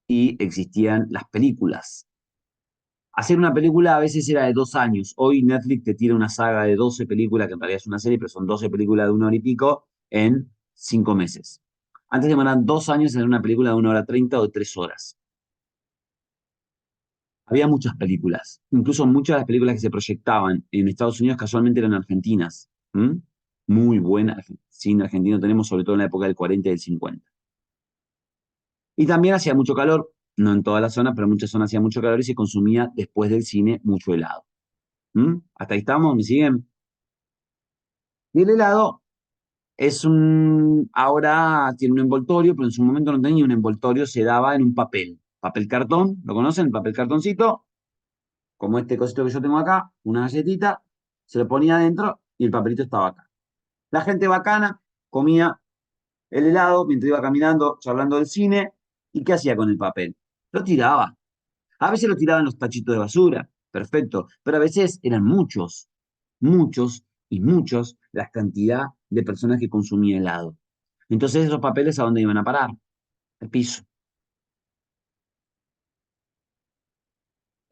y existían las películas. Hacer una película a veces era de 2 años. Hoy Netflix te tira una saga de 12 películas, que en realidad es una serie, pero son 12 películas de 1 hora y pico, en 5 meses. Antes demoraban 2 años en hacer una película de 1 hora 30 o de 3 horas. Había muchas películas, incluso muchas de las películas que se proyectaban en Estados Unidos casualmente eran argentinas. ¿Mm? Muy buenas, cine argentino tenemos sobre todo en la época del 40 y del 50. Y también hacía mucho calor, no en todas las zonas, pero en muchas zonas hacía mucho calor y se consumía después del cine mucho helado. ¿Mm? ¿Hasta ahí estamos? ¿Me siguen? Y el helado ahora tiene un envoltorio, pero en su momento no tenía un envoltorio, se daba en un papel. Papel cartón, ¿lo conocen? El papel cartoncito, como este cosito que yo tengo acá, una galletita, se lo ponía adentro y el papelito estaba acá. La gente bacana comía el helado mientras iba caminando, charlando del cine, ¿y qué hacía con el papel? Lo tiraba. A veces lo tiraban los tachitos de basura, perfecto, pero a veces eran muchos y muchos la cantidad de personas que consumía helado. Entonces esos papeles ¿a dónde iban a parar? Al piso.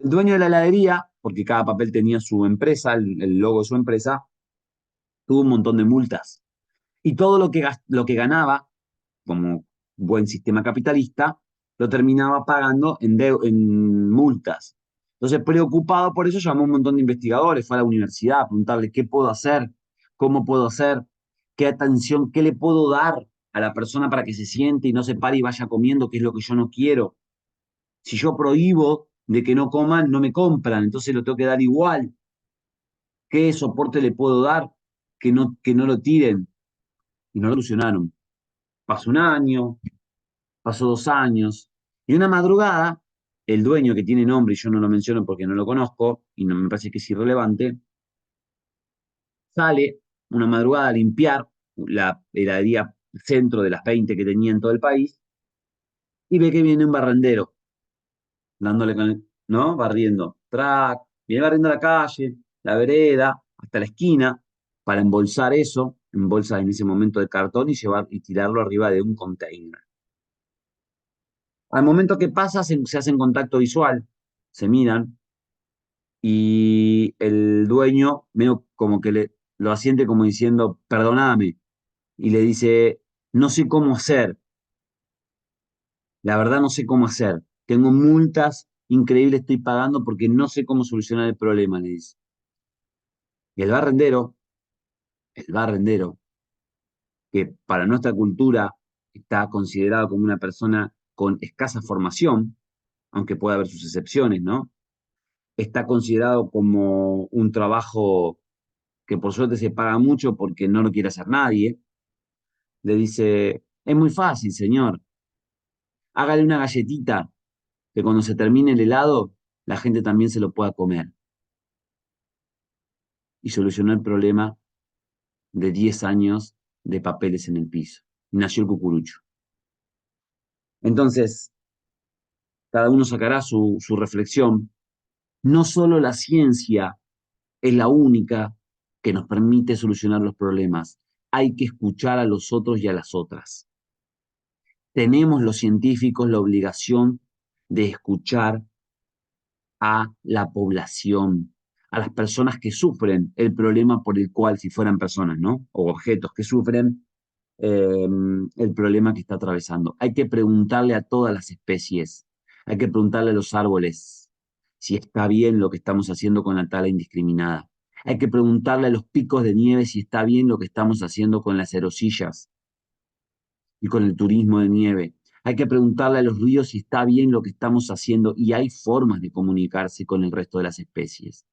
El dueño de la heladería, porque cada papel tenía su empresa, el logo de su empresa, tuvo un montón de multas. Y todo lo que ganaba, como buen sistema capitalista, lo terminaba pagando en multas. Entonces, preocupado por eso, llamó a un montón de investigadores, fue a la universidad a preguntarle qué puedo hacer, cómo puedo hacer, qué atención, qué le puedo dar a la persona para que se siente y no se pare y vaya comiendo, que es lo que yo no quiero. Si yo prohíbo de que no coman, no me compran, entonces lo tengo que dar igual. ¿Qué soporte le puedo dar que no lo tiren? Y no lo solucionaron. Pasó un año, pasó 2 años, y una madrugada, el dueño, que tiene nombre y yo no lo menciono porque no lo conozco y no me parece que es irrelevante, sale una madrugada a limpiar la heladería centro de las 20 que tenía en todo el país y ve que viene un barrendero dándole con el, ¿no? Barriendo. Track, viene barriendo la calle, la vereda, hasta la esquina, para embolsar eso, en bolsas en ese momento de cartón y llevar y tirarlo arriba de un container. Al momento que pasa, se hacen contacto visual, se miran, y el dueño, medio como que lo asiente como diciendo, perdóname, y le dice, no sé cómo hacer, la verdad no sé cómo hacer. Tengo multas increíbles, estoy pagando porque no sé cómo solucionar el problema, le dice. Y el barrendero, que para nuestra cultura está considerado como una persona con escasa formación, aunque pueda haber sus excepciones, ¿no? Está considerado como un trabajo que por suerte se paga mucho porque no lo quiere hacer nadie. Le dice, es muy fácil, señor, hágale una galletita que cuando se termine el helado, la gente también se lo pueda comer. Y solucionó el problema de 10 años de papeles en el piso. Y nació el cucurucho. Entonces, cada uno sacará su reflexión. No solo la ciencia es la única que nos permite solucionar los problemas. Hay que escuchar a los otros y a las otras. Tenemos los científicos la obligación de escuchar a la población, a las personas que sufren el problema por el cual, si fueran personas, ¿no? O objetos que sufren el problema que está atravesando. Hay que preguntarle a todas las especies, hay que preguntarle a los árboles si está bien lo que estamos haciendo con la tala indiscriminada. Hay que preguntarle a los picos de nieve si está bien lo que estamos haciendo con las erosillas y con el turismo de nieve. Hay que preguntarle a los ríos si está bien lo que estamos haciendo y hay formas de comunicarse con el resto de las especies,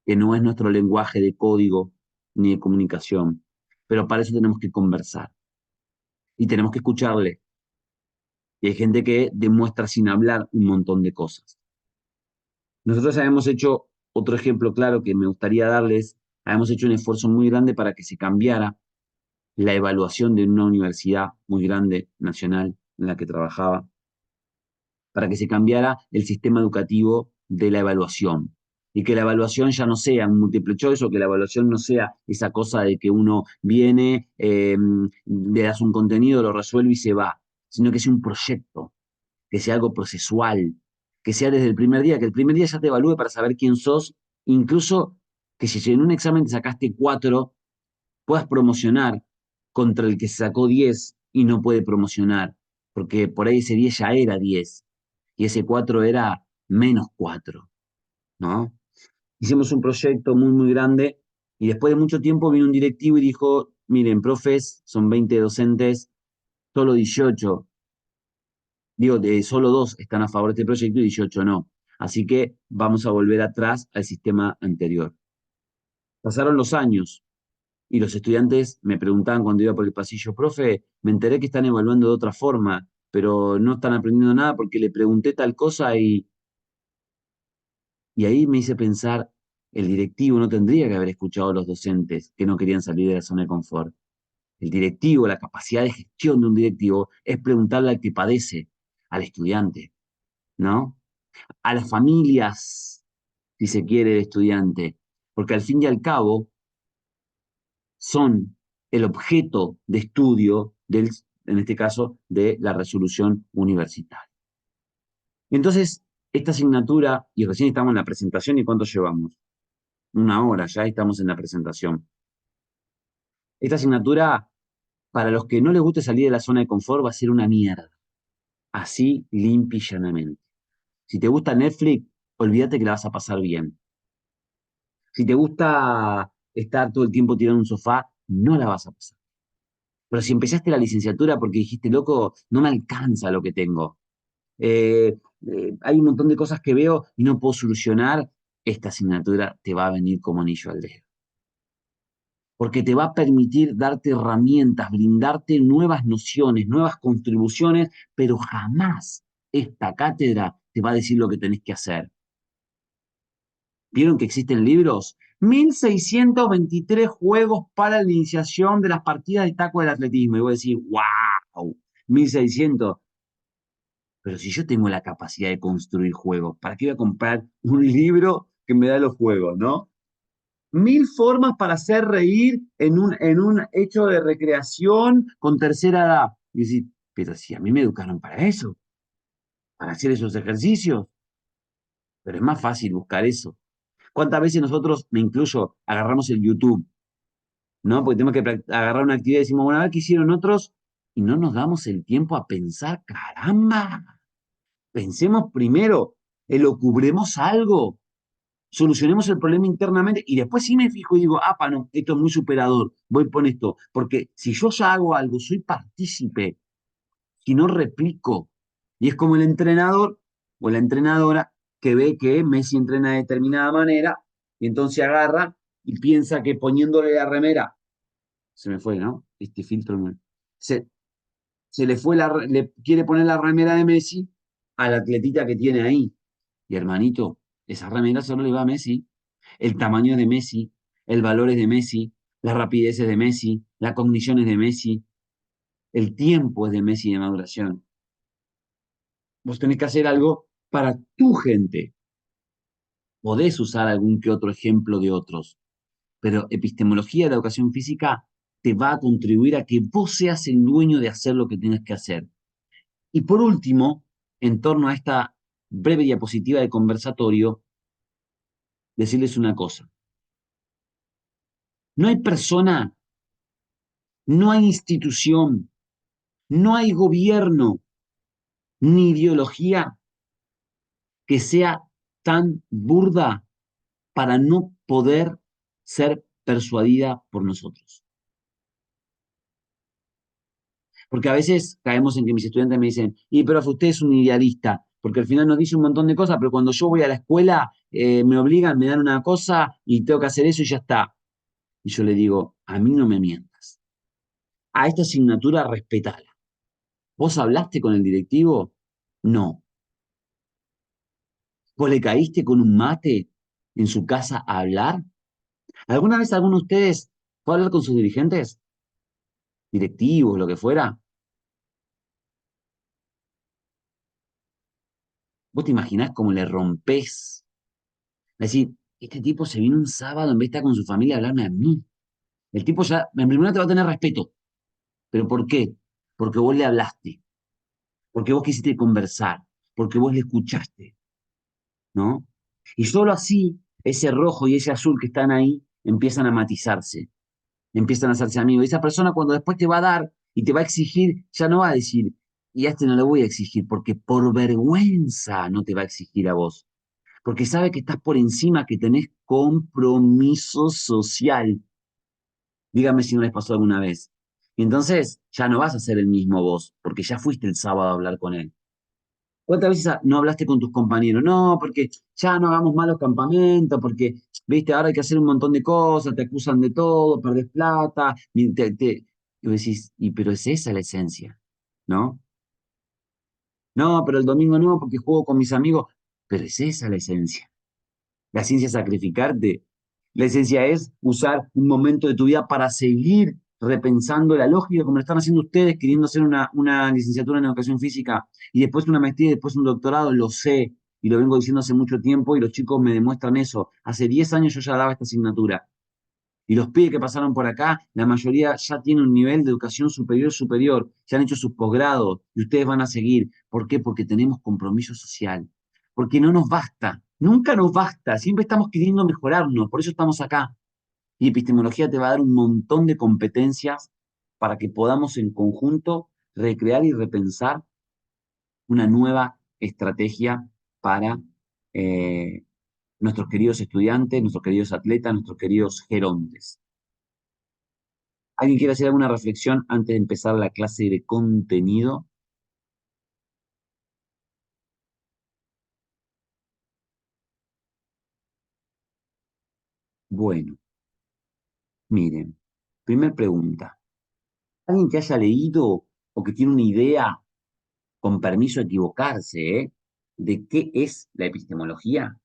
que no es nuestro lenguaje de código ni de comunicación, pero para eso tenemos que conversar y tenemos que escucharle. Y hay gente que demuestra sin hablar un montón de cosas. Nosotros habíamos hecho otro ejemplo claro que me gustaría darles, habíamos hecho un esfuerzo muy grande para que se cambiara la evaluación de una universidad muy grande, nacional, en la que trabajaba, para que se cambiara el sistema educativo de la evaluación. Y que la evaluación ya no sea un multiple choice o que la evaluación no sea esa cosa de que uno viene, le das un contenido, lo resuelve y se va, sino que sea un proyecto, que sea algo procesual, que sea desde el primer día, que el primer día ya te evalúe para saber quién sos, incluso que si en un examen te sacaste 4, puedas promocionar contra el que se sacó 10 y no puede promocionar, porque por ahí ese 10 ya era 10 y ese 4 era -4, ¿no? Hicimos un proyecto muy, muy grande y después de mucho tiempo vino un directivo y dijo, miren, profes, son 20 docentes, solo 18, digo, solo 2 están a favor de este proyecto y 18 no. Así que vamos a volver atrás al sistema anterior. Pasaron los años y los estudiantes me preguntaban cuando iba por el pasillo, profe, me enteré que están evaluando de otra forma, pero no están aprendiendo nada porque le pregunté tal cosa y ahí me hice pensar, el directivo no tendría que haber escuchado a los docentes que no querían salir de la zona de confort. El directivo, la capacidad de gestión de un directivo es preguntarle al que padece, al estudiante, ¿no? A las familias, si se quiere, de estudiante, porque al fin y al cabo son el objeto de estudio en este caso, de la resolución universitaria. Entonces, esta asignatura, y recién estamos en la presentación, ¿y cuánto llevamos? 1 hora, ya estamos en la presentación. Esta asignatura, para los que no les guste salir de la zona de confort, va a ser una mierda. Así, limpia y llanamente. Si te gusta Netflix, olvídate que la vas a pasar bien. Si te gusta estar todo el tiempo tirado en un sofá, no la vas a pasar. Pero si empezaste la licenciatura porque dijiste, loco, no me alcanza lo que tengo. Hay un montón de cosas que veo y no puedo solucionar, esta asignatura te va a venir como anillo al dedo. Porque te va a permitir darte herramientas, brindarte nuevas nociones, nuevas contribuciones, pero jamás esta cátedra te va a decir lo que tenés que hacer. ¿Vieron que existen libros? 1623 juegos para la iniciación de las partidas de taco del atletismo. Y voy a decir, wow, 1600. Pero si yo tengo la capacidad de construir juegos, ¿para qué voy a comprar un libro que me da los juegos, no? 1000 formas para hacer reír en un hecho de recreación con tercera edad. Y decir, pero si a mí me educaron para eso, para hacer esos ejercicios. Pero es más fácil buscar eso. ¿Cuántas veces nosotros, me incluyo, agarramos el YouTube, ¿no? Porque tenemos que agarrar una actividad y decimos, bueno, a ver qué hicieron otros, y no nos damos el tiempo a pensar, caramba, pensemos primero, elucubremos algo, solucionemos el problema internamente, y después sí me fijo y digo, pa, no, esto es muy superador, voy por esto, porque si yo ya hago algo, soy partícipe, si no replico, y es como el entrenador o la entrenadora que ve que Messi entrena de determinada manera, y entonces agarra y piensa que poniéndole la remera, se me fue, ¿no? Este filtro, se, se le fue le quiere poner la remera de Messi al atletita que tiene ahí. Y hermanito, esa remera solo le va a Messi. El tamaño es de Messi, el valor es de Messi, la rapidez es de Messi, la cognición es de Messi, el tiempo es de Messi de maduración. Vos tenés que hacer algo para tu gente. Podés usar algún que otro ejemplo de otros, pero epistemología de la educación física te va a contribuir a que vos seas el dueño de hacer lo que tienes que hacer. Y por último, en torno a esta breve diapositiva de conversatorio, decirles una cosa. No hay persona, no hay institución, no hay gobierno, ni ideología que sea tan burda para no poder ser persuadida por nosotros. Porque a veces caemos en que mis estudiantes me dicen, y profe, usted es un idealista, porque al final nos dice un montón de cosas, pero cuando yo voy a la escuela me obligan, me dan una cosa y tengo que hacer eso y ya está. Y yo le digo, a mí no me mientas. A esta asignatura respetala. ¿Vos hablaste con el directivo? No. ¿Vos le caíste con un mate en su casa a hablar? ¿Alguna vez alguno de ustedes fue a hablar con sus dirigentes? Directivos, lo que fuera. ¿Vos te imaginás cómo le rompés? Es decir, este tipo se vino un sábado en vez de estar con su familia a hablarme a mí. El tipo ya, en primer lugar, te va a tener respeto. ¿Pero por qué? Porque vos le hablaste. Porque vos quisiste conversar. Porque vos le escuchaste. ¿No? Y solo así, ese rojo y ese azul que están ahí empiezan a matizarse. Empiezan a hacerse amigos. Y esa persona cuando después te va a dar y te va a exigir, ya no va a decir, y a este no le voy a exigir, porque por vergüenza no te va a exigir a vos. Porque sabe que estás por encima, que tenés compromiso social. Dígame si no les pasó alguna vez. Y entonces ya no vas a ser el mismo vos, porque ya fuiste el sábado a hablar con él. ¿Cuántas veces no hablaste con tus compañeros? No, porque ya no hagamos malos campamentos, porque, viste, ahora hay que hacer un montón de cosas, te acusan de todo, perdés plata, y vos decís, pero es esa la esencia, ¿no? No, pero el domingo no, porque juego con mis amigos, pero es esa la esencia. La ciencia es sacrificarte. La esencia es usar un momento de tu vida para seguir repensando la lógica, como lo están haciendo ustedes, queriendo hacer una licenciatura en educación física y después una maestría y después un doctorado, lo sé y lo vengo diciendo hace mucho tiempo y los chicos me demuestran eso. Hace 10 años yo ya daba esta asignatura. Y los pibes que pasaron por acá, la mayoría ya tienen un nivel de educación superior, ya han hecho sus posgrados y ustedes van a seguir. ¿Por qué? Porque tenemos compromiso social. Porque no nos basta, nunca nos basta, siempre estamos queriendo mejorarnos, por eso estamos acá. Y epistemología te va a dar un montón de competencias para que podamos en conjunto recrear y repensar una nueva estrategia para eh, nuestros queridos estudiantes, nuestros queridos atletas, nuestros queridos gerontes. ¿Alguien quiere hacer alguna reflexión antes de empezar la clase de contenido? Bueno, miren, primer pregunta. ¿Alguien que haya leído o que tiene una idea, con permiso de equivocarse, de qué es la epistemología?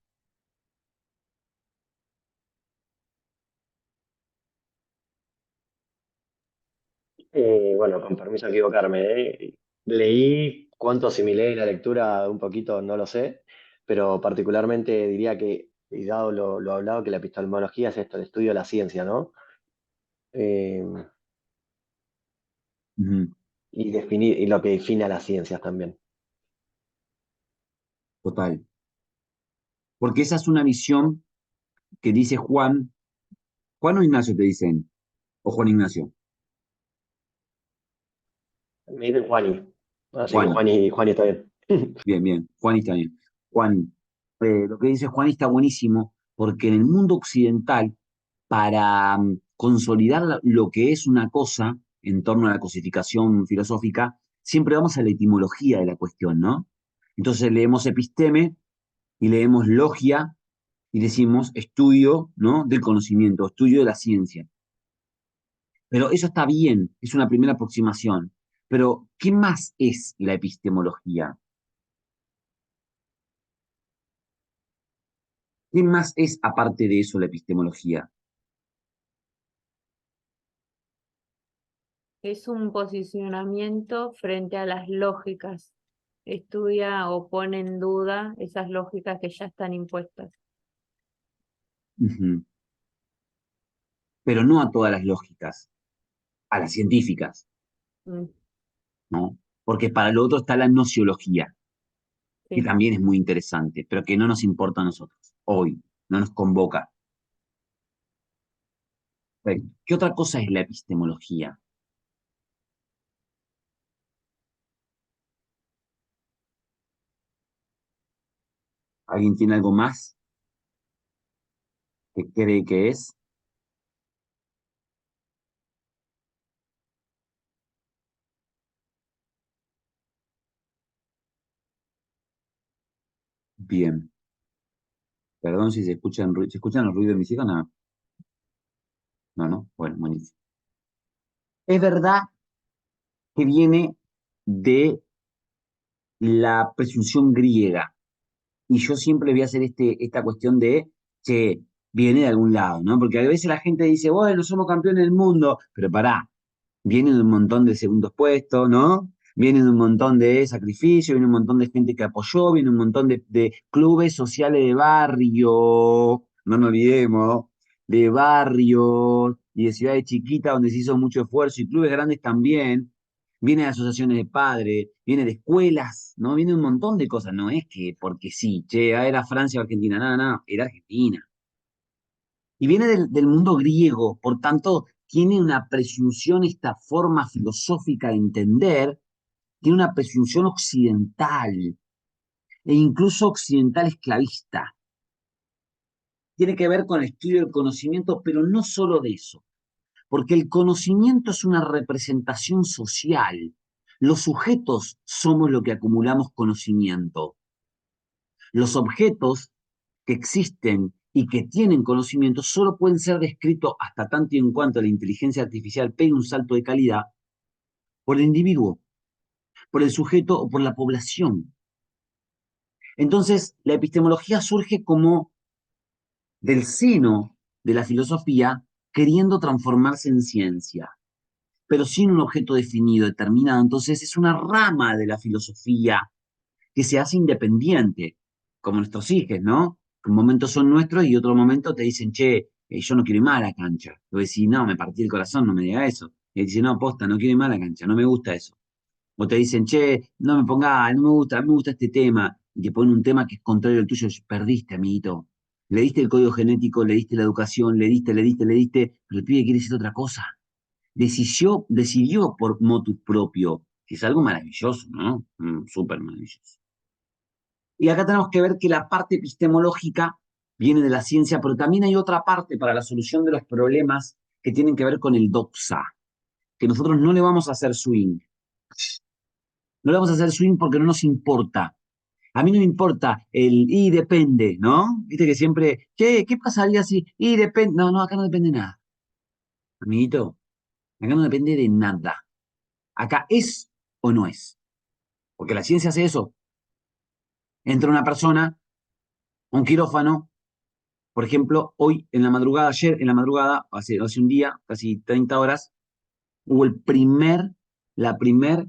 Bueno, con permiso de equivocarme, leí cuánto asimilé la lectura un poquito, no lo sé, pero particularmente diría que, y dado lo hablado, que la epistemología es esto, el estudio de la ciencia, ¿no? Eh, Ujú, y definir, y lo que define a las ciencias también. total. Porque esa es una visión que dice Juan. Juan o Ignacio te dicen, o Juan Ignacio. Me dicen Juani, así que Juan, Juani está bien. bien, bien. Juan está bien. Juan, lo que dice Juan está buenísimo, porque en el mundo occidental, para consolidar lo que es una cosa en torno a la cosificación filosófica, siempre vamos a la etimología de la cuestión, ¿no? Entonces leemos episteme y leemos logia y decimos estudio, ¿no? Del conocimiento, estudio de la ciencia. Pero eso está bien, es una primera aproximación. Pero, ¿qué más es la epistemología? ¿Qué más es, aparte de eso, la epistemología? Es un posicionamiento frente a las lógicas. Estudia o pone en duda esas lógicas que ya están impuestas. Ujú. Pero no a todas las lógicas, a las científicas, Mm, ¿no? Porque para lo otro está la nociología, que sí. también es muy interesante, pero que no nos importa a nosotros, hoy, no nos convoca. ¿Qué otra cosa es la epistemología? ¿Alguien tiene algo más que cree que es? Bien. Perdón si se escuchan, ¿se escuchan los ruidos de mis hijos? No, no, no. Bueno, buenísimo. Es verdad que viene de la presunción griega. Y yo siempre voy a hacer esta cuestión de que viene de algún lado, ¿no? Porque a veces la gente dice, bueno, somos campeones del mundo, pero pará, viene de un montón de segundos puestos, ¿no? Viene de un montón de sacrificio, viene un montón de gente que apoyó, viene un montón de clubes sociales de barrio, no nos olvidemos, de barrio y de ciudades chiquitas donde se hizo mucho esfuerzo y clubes grandes también. Viene de asociaciones de padres, viene de escuelas, ¿no? Viene de un montón de cosas. No es que porque sí, che, era Francia o Argentina, nada, nada, era Argentina. Y viene del mundo griego, por tanto, tiene una presunción, esta forma filosófica de entender, tiene una presunción occidental, e incluso occidental esclavista. Tiene que ver con el estudio del conocimiento, pero no solo de eso, porque el conocimiento es una representación social. Los sujetos somos lo que acumulamos conocimiento. Los objetos que existen y que tienen conocimiento solo pueden ser descritos hasta tanto y en cuanto la inteligencia artificial pegue un salto de calidad por el individuo, por el sujeto o por la población. Entonces, la epistemología surge como del seno de la filosofía, queriendo transformarse en ciencia, pero sin un objeto definido, determinado. Entonces, es una rama de la filosofía que se hace independiente, como nuestros hijos, ¿no? Que un momento son nuestros y otro momento te dicen, che, yo no quiero ir más a la cancha. Tú decís, no, me partí el corazón, no me diga eso. Y él dice, no, posta, no quiero ir más a la cancha, no me gusta eso. O te dicen, che, no me pongas, no me gusta este tema. Y te ponen un tema que es contrario al tuyo, perdiste, amiguito. Le diste el código genético, le diste la educación, le diste, pero el pibe quiere decir otra cosa. Decidió por motu propio, que es algo maravilloso, ¿no? Súper maravilloso. Y acá tenemos que ver que la parte epistemológica viene de la ciencia, pero también hay otra parte para la solución de los problemas que tienen que ver con el doxa, que nosotros no le vamos a hacer swing. No le vamos a hacer swing porque no nos importa. A mí no me importa el y depende, ¿no? Viste que siempre, ¿qué pasaría si y depende? No, no, acá no depende de nada. Amiguito, acá no depende de nada. Acá es o no es. Porque la ciencia hace eso. Entra una persona a un quirófano, por ejemplo, hoy en la madrugada, ayer en la madrugada, hace un día, casi 30 horas, hubo la primer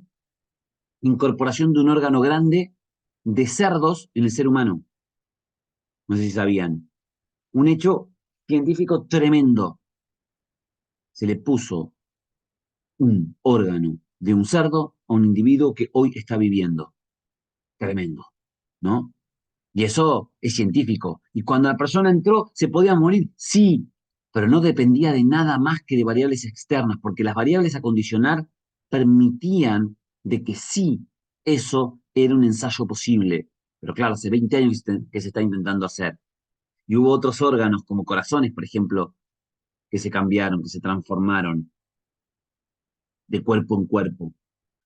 incorporación de un órgano grande de cerdos en el ser humano. No sé si sabían. Un hecho científico tremendo. Se le puso un órgano de un cerdo a un individuo que hoy está viviendo. Tremendo, ¿no? Y eso es científico. Y cuando la persona entró, ¿se podía morir? Sí, pero no dependía de nada más que de variables externas, porque las variables a condicionar permitían de que sí, eso era un ensayo posible. Pero claro, hace 20 años que se está intentando hacer. Y hubo otros órganos, como corazones, por ejemplo, que se cambiaron, que se transformaron de cuerpo en cuerpo.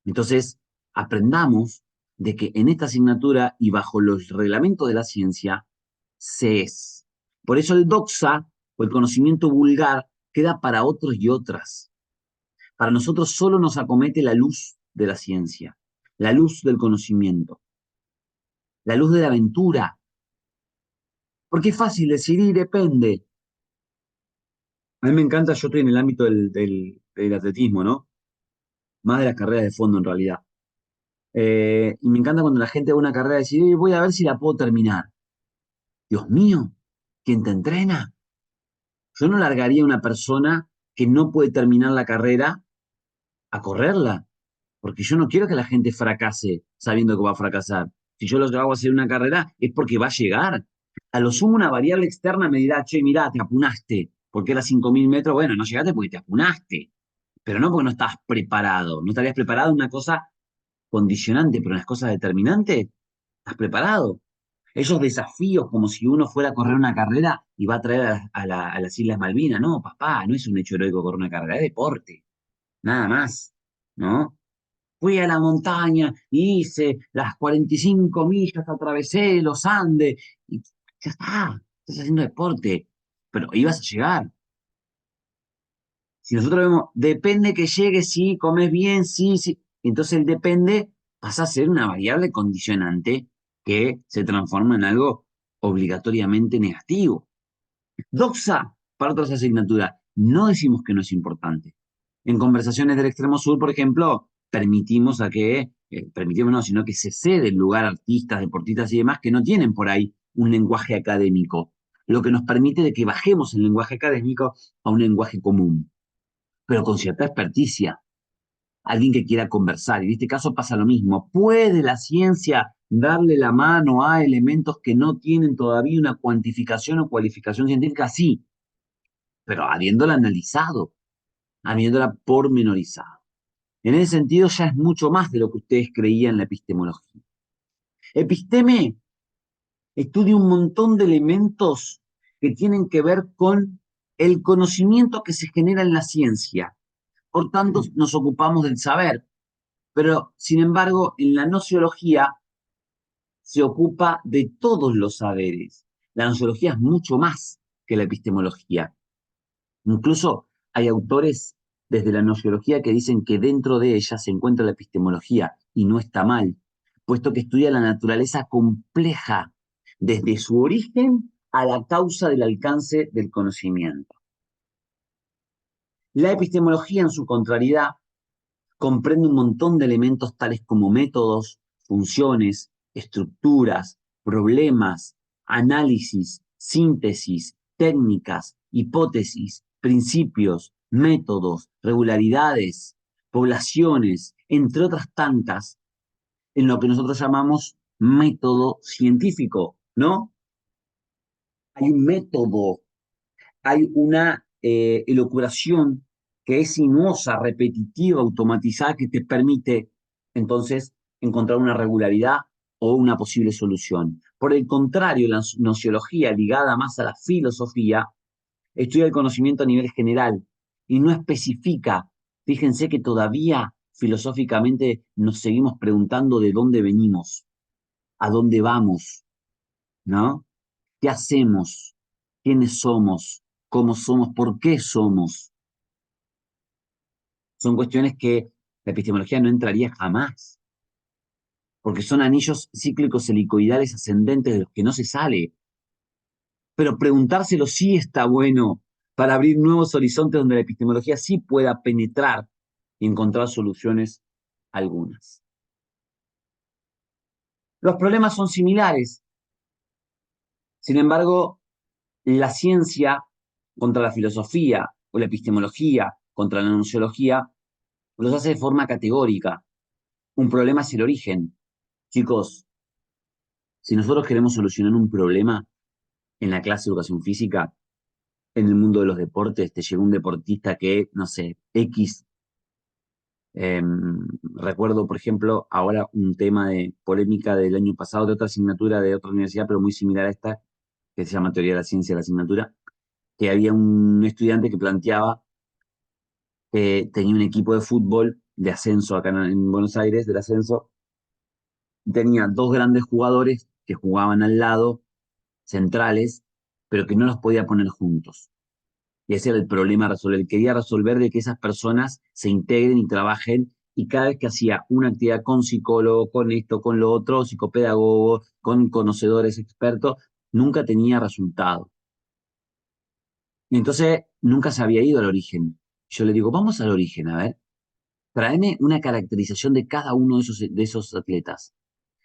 Entonces, aprendamos de que en esta asignatura y bajo los reglamentos de la ciencia, se es. Por eso el doxa, o el conocimiento vulgar, queda para otros y otras. Para nosotros solo nos acomete la luz de la ciencia, la luz del conocimiento, la luz de la aventura. Porque es fácil decir, y depende. A mí me encanta, yo estoy en el ámbito del atletismo, ¿no? Más de las carreras de fondo en realidad. Y me encanta cuando la gente va a una carrera y dice, voy a ver si la puedo terminar. Dios mío, ¿quién te entrena? Yo no largaría a una persona que no puede terminar la carrera a correrla, porque yo no quiero que la gente fracase sabiendo que va a fracasar. Si yo lo hago hacer una carrera es porque va a llegar. A lo sumo una variable externa me dirá, che, mirá, te apunaste, porque era 5.000 metros, bueno, no llegaste porque te apunaste, pero no porque no estabas preparado. No estarías preparado una cosa condicionante, pero en las cosas determinantes, estás preparado. Esos desafíos, como si uno fuera a correr una carrera y va a traer a las Islas Malvinas. No, papá, no es un hecho heroico correr una carrera, es deporte, nada más, ¿no? Fui a la montaña y hice las 45 millas, atravesé los Andes, y ya está, estás haciendo deporte, pero ibas a llegar. Si nosotros vemos, depende que llegue, sí, comes bien, sí, sí. Entonces el depende pasa a ser una variable condicionante que se transforma en algo obligatoriamente negativo. Doxa, para otras asignaturas, no decimos que no es importante. En conversaciones del extremo sur, por ejemplo, permitimos permitimos no, sino que se cede el lugar a artistas, deportistas y demás que no tienen por ahí un lenguaje académico, lo que nos permite de que bajemos el lenguaje académico a un lenguaje común, pero con cierta experticia, alguien que quiera conversar. Y en este caso pasa lo mismo. ¿Puede la ciencia darle la mano a elementos que no tienen todavía una cuantificación o cualificación científica? Sí, pero habiéndola analizado, habiéndola pormenorizado. En ese sentido ya es mucho más de lo que ustedes creían en la epistemología. Episteme estudia un montón de elementos que tienen que ver con el conocimiento que se genera en la ciencia. Por tanto, nos ocupamos del saber. Pero, sin embargo, en la nociología se ocupa de todos los saberes. La nociología es mucho más que la epistemología. Incluso hay autores desde la nociología que dicen que dentro de ella se encuentra la epistemología, y no está mal, puesto que estudia la naturaleza compleja, desde su origen a la causa del alcance del conocimiento. La epistemología, en su contrariedad, comprende un montón de elementos tales como métodos, funciones, estructuras, problemas, análisis, síntesis, técnicas, hipótesis, principios, métodos, regularidades, poblaciones, entre otras tantas, en lo que nosotros llamamos método científico, ¿no? Hay un método, hay una elucubración que es sinuosa, repetitiva, automatizada, que te permite entonces encontrar una regularidad o una posible solución. Por el contrario, la nociología, ligada más a la filosofía, estudia el conocimiento a nivel general y no especifica. Fíjense que todavía filosóficamente nos seguimos preguntando de dónde venimos, a dónde vamos, ¿no? ¿Qué hacemos? ¿Quiénes somos? ¿Cómo somos? ¿Por qué somos? Son cuestiones que la epistemología no entraría jamás, porque son anillos cíclicos helicoidales ascendentes de los que no se sale. Pero preguntárselo sí está bueno para abrir nuevos horizontes donde la epistemología sí pueda penetrar y encontrar soluciones algunas. Los problemas son similares. Sin embargo, la ciencia contra la filosofía o la epistemología contra la nociología los hace de forma categórica. Un problema es el origen. Chicos, si nosotros queremos solucionar un problema en la clase de educación física, en el mundo de los deportes, te llegó un deportista que, no sé, X. Recuerdo, por ejemplo, ahora un tema de polémica del año pasado de otra asignatura de otra universidad, pero muy similar a esta, que se llama Teoría de la Ciencia de la asignatura, que había un estudiante que planteaba que tenía un equipo de fútbol de ascenso acá en Buenos Aires, del ascenso, tenía dos grandes jugadores que jugaban al lado, centrales, pero que no los podía poner juntos. Y ese era el problema a resolver. Él quería resolver de que esas personas se integren y trabajen, y cada vez que hacía una actividad con psicólogo, con esto, con lo otro, psicopedagogo, con conocedores expertos, nunca tenía resultado. Y entonces nunca se había ido al origen. Yo le digo, vamos al origen, a ver, tráeme una caracterización de cada uno de esos atletas.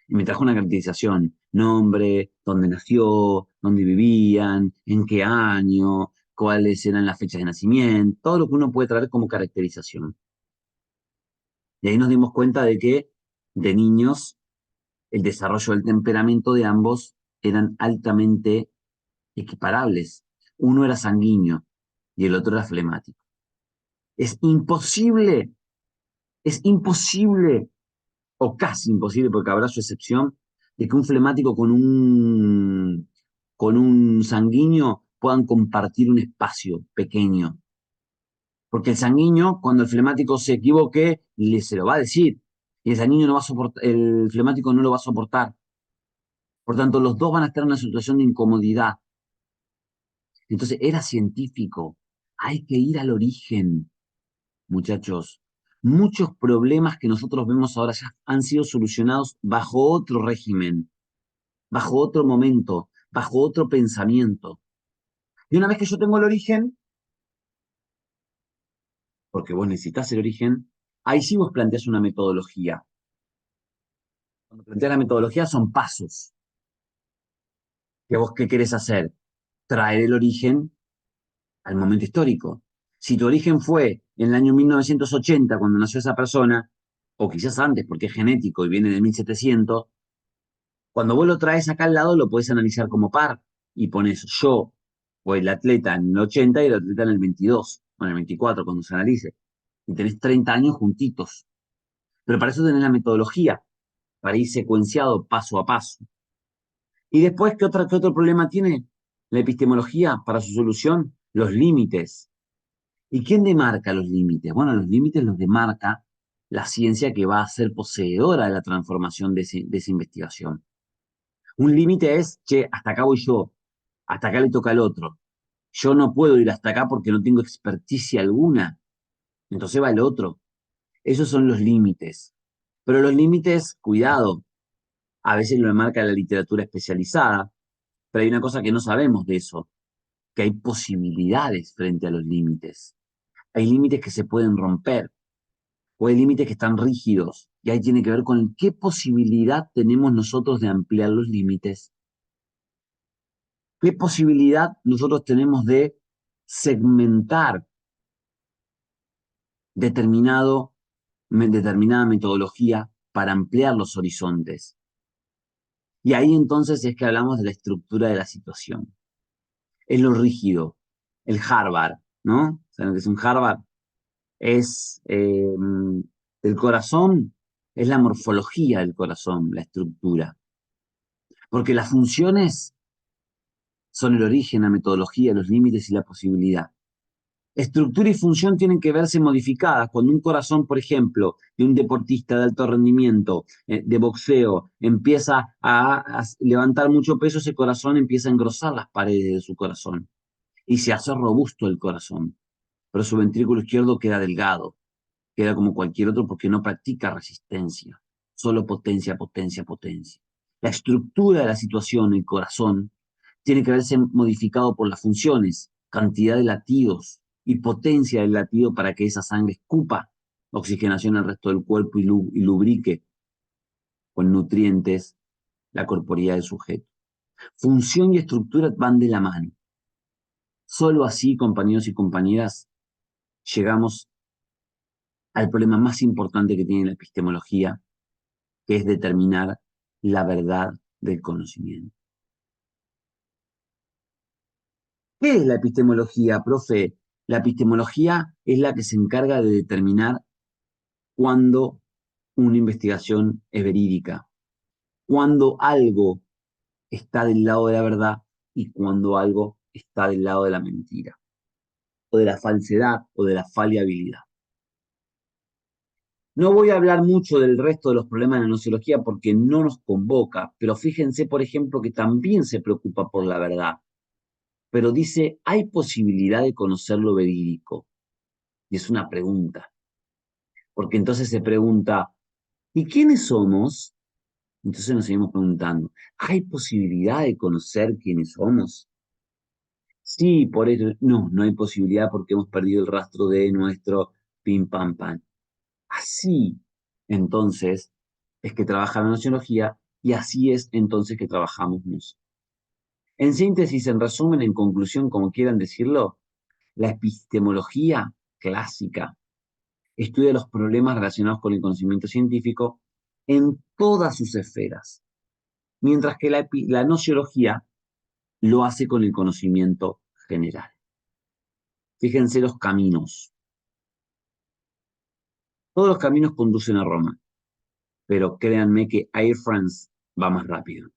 Y me trajo una caracterización, nombre, dónde nació, dónde vivían, en qué año, cuáles eran las fechas de nacimiento, todo lo que uno puede traer como caracterización. Y ahí nos dimos cuenta de que de niños el desarrollo del temperamento de ambos eran altamente equiparables. Uno era sanguíneo y el otro era flemático. Es imposible, o casi imposible, porque habrá su excepción, de que un flemático con un sanguíneo puedan compartir un espacio pequeño. Porque el sanguíneo, cuando el flemático se equivoque, se lo va a decir. Y el sanguíneo no va a soportar, el flemático no lo va a soportar. Por tanto, los dos van a estar en una situación de incomodidad. Entonces, era científico. Hay que ir al origen, muchachos. Muchos problemas que nosotros vemos ahora ya han sido solucionados bajo otro régimen, bajo otro momento, bajo otro pensamiento. Y una vez que yo tengo el origen, porque vos necesitas el origen, ahí sí vos planteás una metodología. Cuando planteás la metodología son pasos. ¿Que vos qué querés hacer? Traer el origen al momento histórico. Si tu origen fue en el año 1980, cuando nació esa persona, o quizás antes, porque es genético y viene de 1700, cuando vos lo traes acá al lado, lo podés analizar como par y pones yo o el atleta en el 80 y el atleta en el 22 o en el 24 cuando se analice. Y tenés 30 años juntitos. Pero para eso tenés la metodología, para ir secuenciado paso a paso. Y después, qué otro problema tiene la epistemología para su solución? Los límites. ¿Y quién demarca los límites? Bueno, los límites los demarca la ciencia que va a ser poseedora de la transformación de esa investigación. Un límite es, che, hasta acá voy yo, hasta acá le toca al otro. Yo no puedo ir hasta acá porque no tengo experticia alguna. Entonces va el otro. Esos son los límites. Pero los límites, cuidado, a veces lo marca la literatura especializada, pero hay una cosa que no sabemos de eso, que hay posibilidades frente a los límites. Hay límites que se pueden romper, o hay límites que están rígidos, y ahí tiene que ver con qué posibilidad tenemos nosotros de ampliar los límites. ¿Qué posibilidad nosotros tenemos de segmentar determinada metodología para ampliar los horizontes? Y ahí entonces es que hablamos de la estructura de la situación. Es lo rígido, el Harvard, ¿no? ¿Saben lo que es un Harvard? Es el corazón, es la morfología del corazón, la estructura. Porque las funciones son el origen, la metodología, los límites y la posibilidad. Estructura y función tienen que verse modificadas. Cuando un corazón, por ejemplo, de un deportista de alto rendimiento, de boxeo, empieza a levantar mucho peso, ese corazón empieza a engrosar las paredes de su corazón y se hace robusto el corazón. Pero su ventrículo izquierdo queda delgado, queda como cualquier otro porque no practica resistencia, solo potencia, potencia, potencia. La estructura de la situación, el corazón, tiene que verse modificado por las funciones, cantidad de latidos y potencia del latido para que esa sangre escupa oxigenación al resto del cuerpo y lubrique con nutrientes la corporeidad del sujeto. Función y estructura van de la mano. Solo así, compañeros y compañeras, llegamos al problema más importante que tiene la epistemología, que es determinar la verdad del conocimiento. ¿Qué es la epistemología, profe? La epistemología es la que se encarga de determinar cuándo una investigación es verídica, cuándo algo está del lado de la verdad y cuándo algo está del lado de la mentira, o de la falsedad, o de la faliabilidad. No voy a hablar mucho del resto de los problemas de la nociología porque no nos convoca, pero fíjense, por ejemplo, que también se preocupa por la verdad. Pero dice, ¿hay posibilidad de conocer lo verídico? Y es una pregunta. Porque entonces se pregunta, ¿y quiénes somos? Entonces nos seguimos preguntando, ¿hay posibilidad de conocer quiénes somos? Sí, por eso, no hay posibilidad porque hemos perdido el rastro de nuestro pim pam pam. Así, entonces, es que trabaja la nociología y así es entonces que trabajamos nosotros. En síntesis, en resumen, en conclusión, como quieran decirlo, la epistemología clásica estudia los problemas relacionados con el conocimiento científico en todas sus esferas, mientras que la nociología lo hace con el conocimiento general. Fíjense los caminos. Todos los caminos conducen a Roma, pero créanme que Air France va más rápido,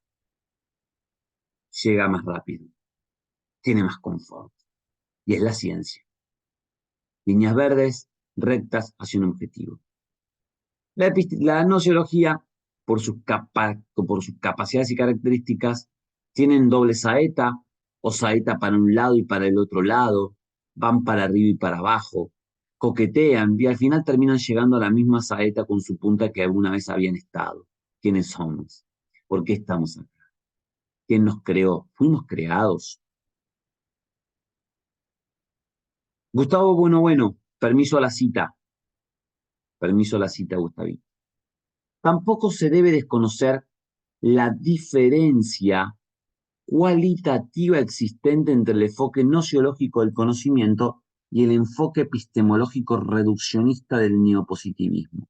llega más rápido, tiene más confort, y es la ciencia. Líneas verdes, rectas hacia un objetivo. La nociología, por sus capacidades y características, tienen doble saeta, o saeta para un lado y para el otro lado, van para arriba y para abajo, coquetean y al final terminan llegando a la misma saeta con su punta que alguna vez habían estado. ¿Quiénes somos? ¿Por qué estamos acá? ¿Quién nos creó? Fuimos creados. Gustavo Bueno, permiso a la cita. Permiso a la cita, Gustavito. Tampoco se debe desconocer la diferencia cualitativa existente entre el enfoque nociológico del conocimiento y el enfoque epistemológico reduccionista del neopositivismo,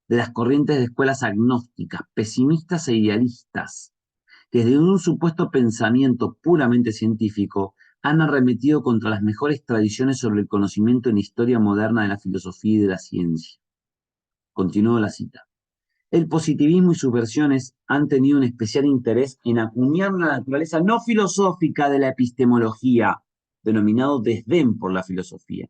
de las corrientes de escuelas agnósticas, pesimistas e idealistas, que desde un supuesto pensamiento puramente científico han arremetido contra las mejores tradiciones sobre el conocimiento en la historia moderna de la filosofía y de la ciencia. Continúo la cita. El positivismo y sus versiones han tenido un especial interés en acuñar una naturaleza no filosófica de la epistemología, denominado desdén por la filosofía,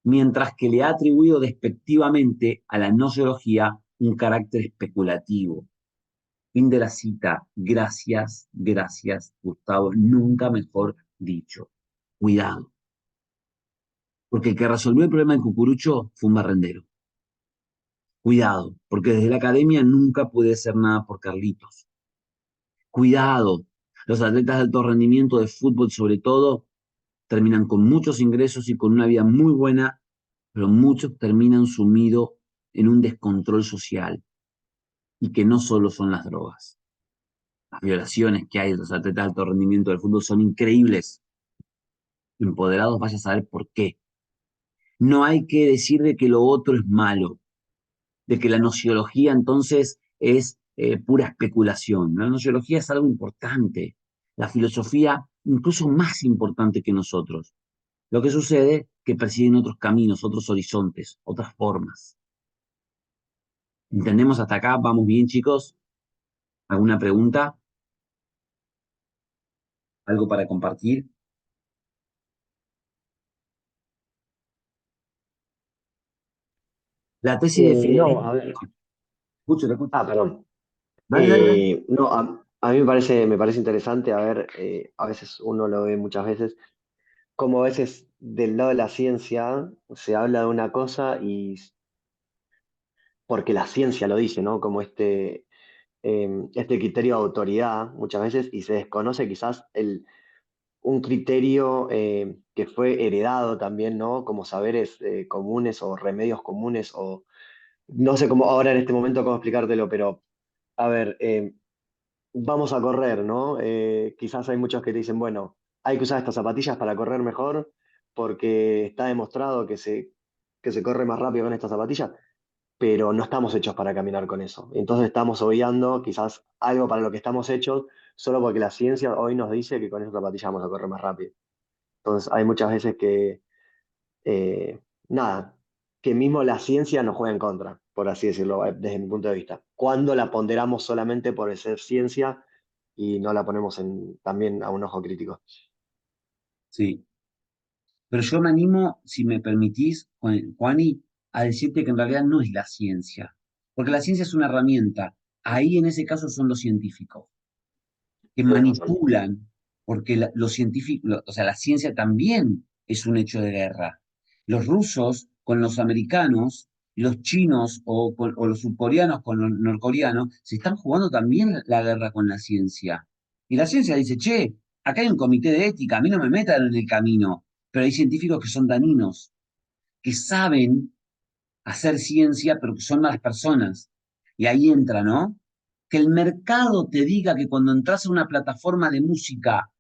mientras que le ha atribuido despectivamente a la nociología un carácter especulativo. Fin de la cita. Gracias, Gustavo. Nunca mejor dicho. Cuidado. Porque el que resolvió el problema de Cucurucho fue un barrendero. Cuidado, porque desde la academia nunca pude hacer nada por Carlitos. Cuidado, los atletas de alto rendimiento de fútbol sobre todo terminan con muchos ingresos y con una vida muy buena, pero muchos terminan sumidos en un descontrol social y que no solo son las drogas. Las violaciones que hay de los atletas de alto rendimiento del fútbol son increíbles. Empoderados, vaya a saber por qué. No hay que decir de que lo otro es malo, de que la nociología entonces es pura especulación. La nociología es algo importante, la filosofía incluso más importante que nosotros. Lo que sucede es que persiguen otros caminos, otros horizontes, otras formas. ¿Entendemos hasta acá? ¿Vamos bien, chicos? ¿Alguna pregunta? ¿Algo para compartir? La tesis de No, Federico. a ver. Escucho, te escucho. Perdón. Dale, dale, dale. No, a mí me parece interesante, a ver, a veces uno lo ve muchas veces, como a veces del lado de la ciencia se habla de una cosa y porque la ciencia lo dice, ¿no? Como este criterio de autoridad muchas veces y se desconoce quizás un criterio que fue heredado también, ¿no? Como saberes comunes o remedios comunes o no sé cómo ahora en este momento cómo explicártelo, pero a ver, vamos a correr, ¿no? Quizás hay muchos que te dicen, bueno, hay que usar estas zapatillas para correr mejor porque está demostrado que se corre más rápido con estas zapatillas, pero no estamos hechos para caminar con eso. Entonces estamos obviando quizás algo para lo que estamos hechos solo porque la ciencia hoy nos dice que con esas zapatillas vamos a correr más rápido. Entonces hay muchas veces que, eh, nada, que mismo la ciencia nos juega en contra, por así decirlo, desde mi punto de vista. Cuando la ponderamos solamente por ser ciencia y no la ponemos también a un ojo crítico. Sí. Pero yo me animo, si me permitís, Juani, a decirte que en realidad no es la ciencia. Porque la ciencia es una herramienta. Ahí en ese caso son los científicos, que Tienes razón. manipulan, porque los científicos, o sea, la ciencia también es un hecho de guerra. Los rusos con los americanos, los chinos o los surcoreanos con los norcoreanos, se están jugando también la guerra con la ciencia. Y la ciencia dice, che, acá hay un comité de ética, a mí no me metan en el camino, pero hay científicos que son dañinos, que saben hacer ciencia, pero que son malas personas. Y ahí entra, ¿no? Que el mercado te diga que cuando entras a una plataforma de música,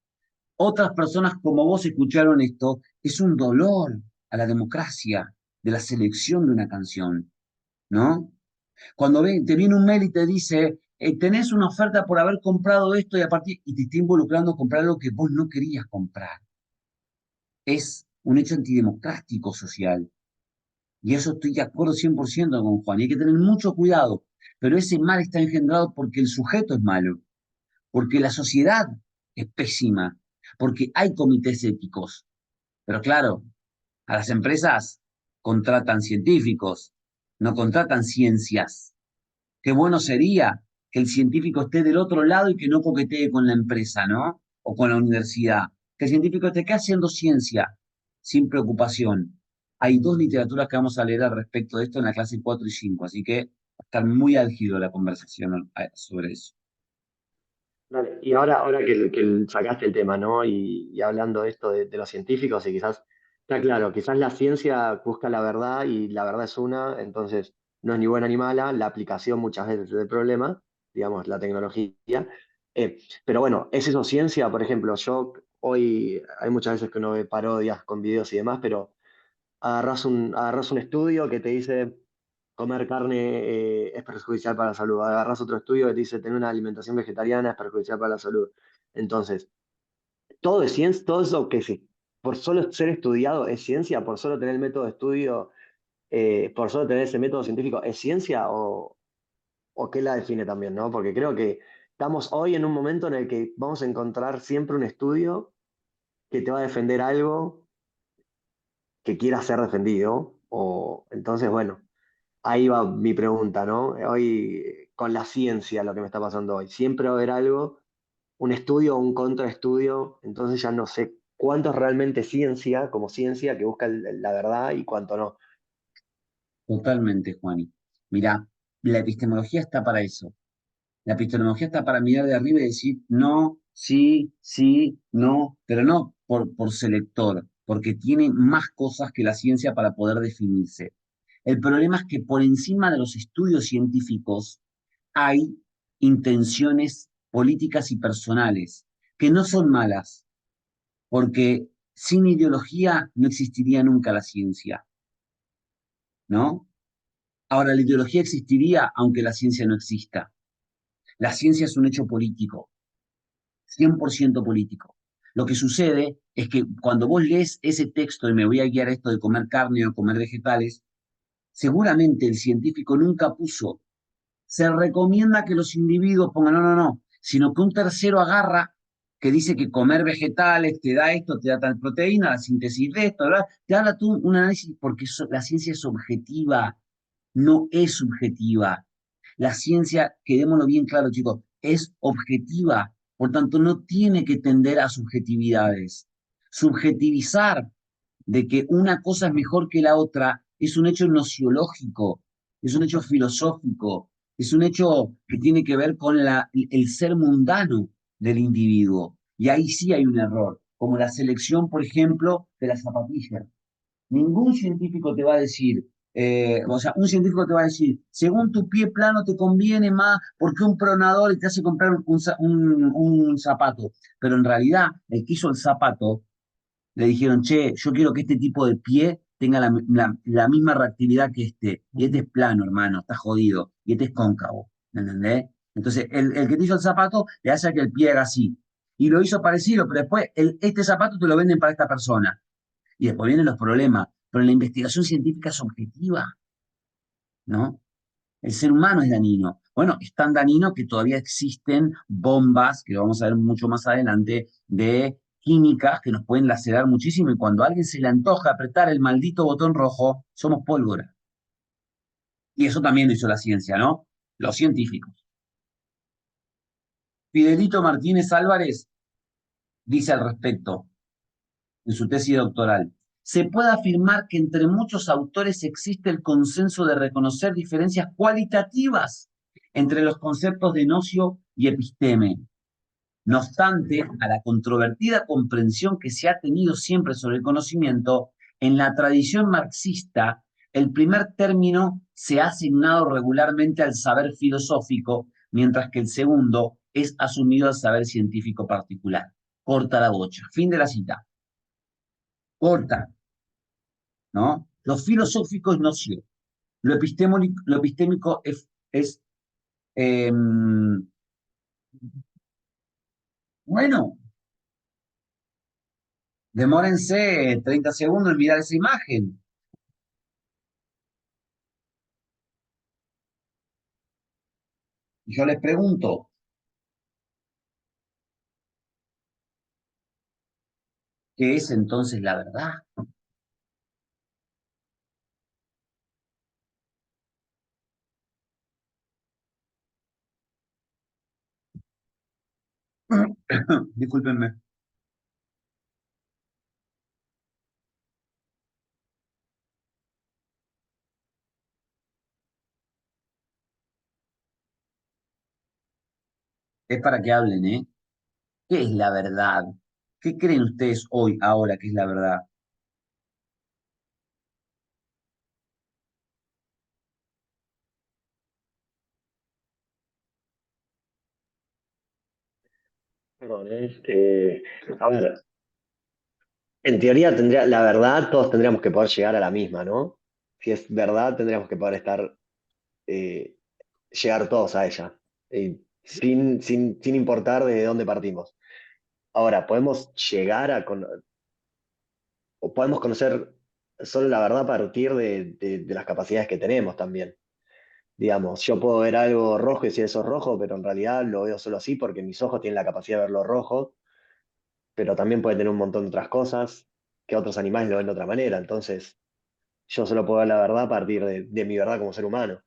otras personas como vos escucharon esto, es un dolor a la democracia de la selección de una canción, ¿no? Cuando te viene un mail y te dice, tenés una oferta por haber comprado esto y a partir, y te está involucrando a comprar algo que vos no querías comprar. Es un hecho antidemocrático social. Y eso estoy de acuerdo 100% con Juan. Y hay que tener mucho cuidado. Pero ese mal está engendrado porque el sujeto es malo, porque la sociedad es pésima, porque hay comités éticos. Pero claro, a las empresas contratan científicos, no contratan ciencias. Qué bueno sería que el científico esté del otro lado y que no coquetee con la empresa, ¿no? O con la universidad. Que el científico esté acá haciendo ciencia, sin preocupación. Hay dos literaturas que vamos a leer al respecto de esto en la clase 4 y 5, así que va a estar muy álgido la conversación sobre eso. Dale. Y ahora que sacaste el tema, ¿no? Y hablando de esto de los científicos, y quizás, está claro, quizás la ciencia busca la verdad y la verdad es una, entonces no es ni buena ni mala, la aplicación muchas veces es el problema, digamos, la tecnología. Pero bueno, ¿es eso ciencia? Por ejemplo, yo hoy hay muchas veces que uno ve parodias con videos y demás, pero agarrás un estudio que te dice comer carne es perjudicial para la salud. Agarrás otro estudio que te dice tener una alimentación vegetariana es perjudicial para la salud. Entonces, todo es ciencia, todo eso por solo ser estudiado es ciencia, por solo tener el método de estudio, por solo tener ese método científico, ¿es ciencia o qué la define también, ¿no? Porque creo que estamos hoy en un momento en el que vamos a encontrar siempre un estudio que te va a defender algo que quiera ser defendido. Entonces, bueno, ahí va mi pregunta, ¿no? Hoy, con la ciencia, lo que me está pasando hoy, siempre va a haber algo, un estudio o un contraestudio, entonces ya no sé cuánto es realmente ciencia, como ciencia, que busca la verdad y cuánto no. Totalmente, Juani. Mirá, la epistemología está para eso. La epistemología está para mirar de arriba y decir no, sí, sí, no, pero no por selector, porque tiene más cosas que la ciencia para poder definirse. El problema es que por encima de los estudios científicos hay intenciones políticas y personales, que no son malas, porque sin ideología no existiría nunca la ciencia, ¿no? Ahora, la ideología existiría aunque la ciencia no exista. La ciencia es un hecho político, 100% político. Lo que sucede es que cuando vos lees ese texto y me voy a guiar a esto de comer carne o comer vegetales, seguramente el científico nunca puso, se recomienda que los individuos pongan, no, no, no, sino que un tercero agarra que dice que comer vegetales te da esto, te da tal proteína, la síntesis de esto, ¿verdad? Te habla tú un análisis porque la ciencia es objetiva, no es subjetiva. La ciencia, quedémoslo bien claro, chicos, es objetiva, por tanto no tiene que tender a subjetividades. Subjetivizar de que una cosa es mejor que la otra es un hecho nociológico, es un hecho filosófico, es un hecho que tiene que ver con el ser mundano del individuo. Y ahí sí hay un error, como la selección, por ejemplo, de las zapatillas. Ningún científico te va a decir, o sea, un científico te va a decir, según tu pie plano te conviene más porque un pronador y te hace comprar un zapato. Pero en realidad, el que hizo el zapato, le dijeron, che, yo quiero que este tipo de pie tenga la misma reactividad que este. Y este es plano, hermano, está jodido. Y este es cóncavo, ¿entendés? Entonces, el que te hizo el zapato le hace que el pie haga así. Y lo hizo parecido, pero después este zapato te lo venden para esta persona. Y después vienen los problemas. Pero la investigación científica es objetiva, ¿no? El ser humano es dañino. Bueno, es tan dañino que todavía existen bombas, que lo vamos a ver mucho más adelante, de químicas que nos pueden lacerar muchísimo y cuando a alguien se le antoja apretar el maldito botón rojo, somos pólvora. Y eso también lo hizo la ciencia, ¿no? Los científicos. Fidelito Martínez Álvarez dice al respecto, en su tesis doctoral, se puede afirmar que entre muchos autores existe el consenso de reconocer diferencias cualitativas entre los conceptos de nocio y episteme. No obstante, a la controvertida comprensión que se ha tenido siempre sobre el conocimiento, en la tradición marxista, el primer término se ha asignado regularmente al saber filosófico, mientras que el segundo es asumido al saber científico particular. Corta la bocha. Fin de la cita. Corta, ¿no? Lo filosófico es noción. Lo epistémico es bueno, demórense 30 segundos en mirar esa imagen. Y yo les pregunto, ¿qué es entonces la verdad? Discúlpenme. Es para que hablen, ¿eh? ¿Qué es la verdad? ¿Qué creen ustedes hoy, ahora, que es la verdad? Perdón, a ver, en teoría tendría, la verdad, todos tendríamos que poder llegar a la misma, ¿no? Si es verdad, tendríamos que poder eh, llegar todos a ella, sin importar de dónde partimos. Ahora, podemos llegar o podemos conocer solo la verdad a partir de las capacidades que tenemos también. Digamos, yo puedo ver algo rojo y decir eso es rojo, pero en realidad lo veo solo así porque mis ojos tienen la capacidad de verlo rojo, pero también puede tener un montón de otras cosas que otros animales lo ven de otra manera. Entonces, yo solo puedo ver la verdad a partir de mi verdad como ser humano.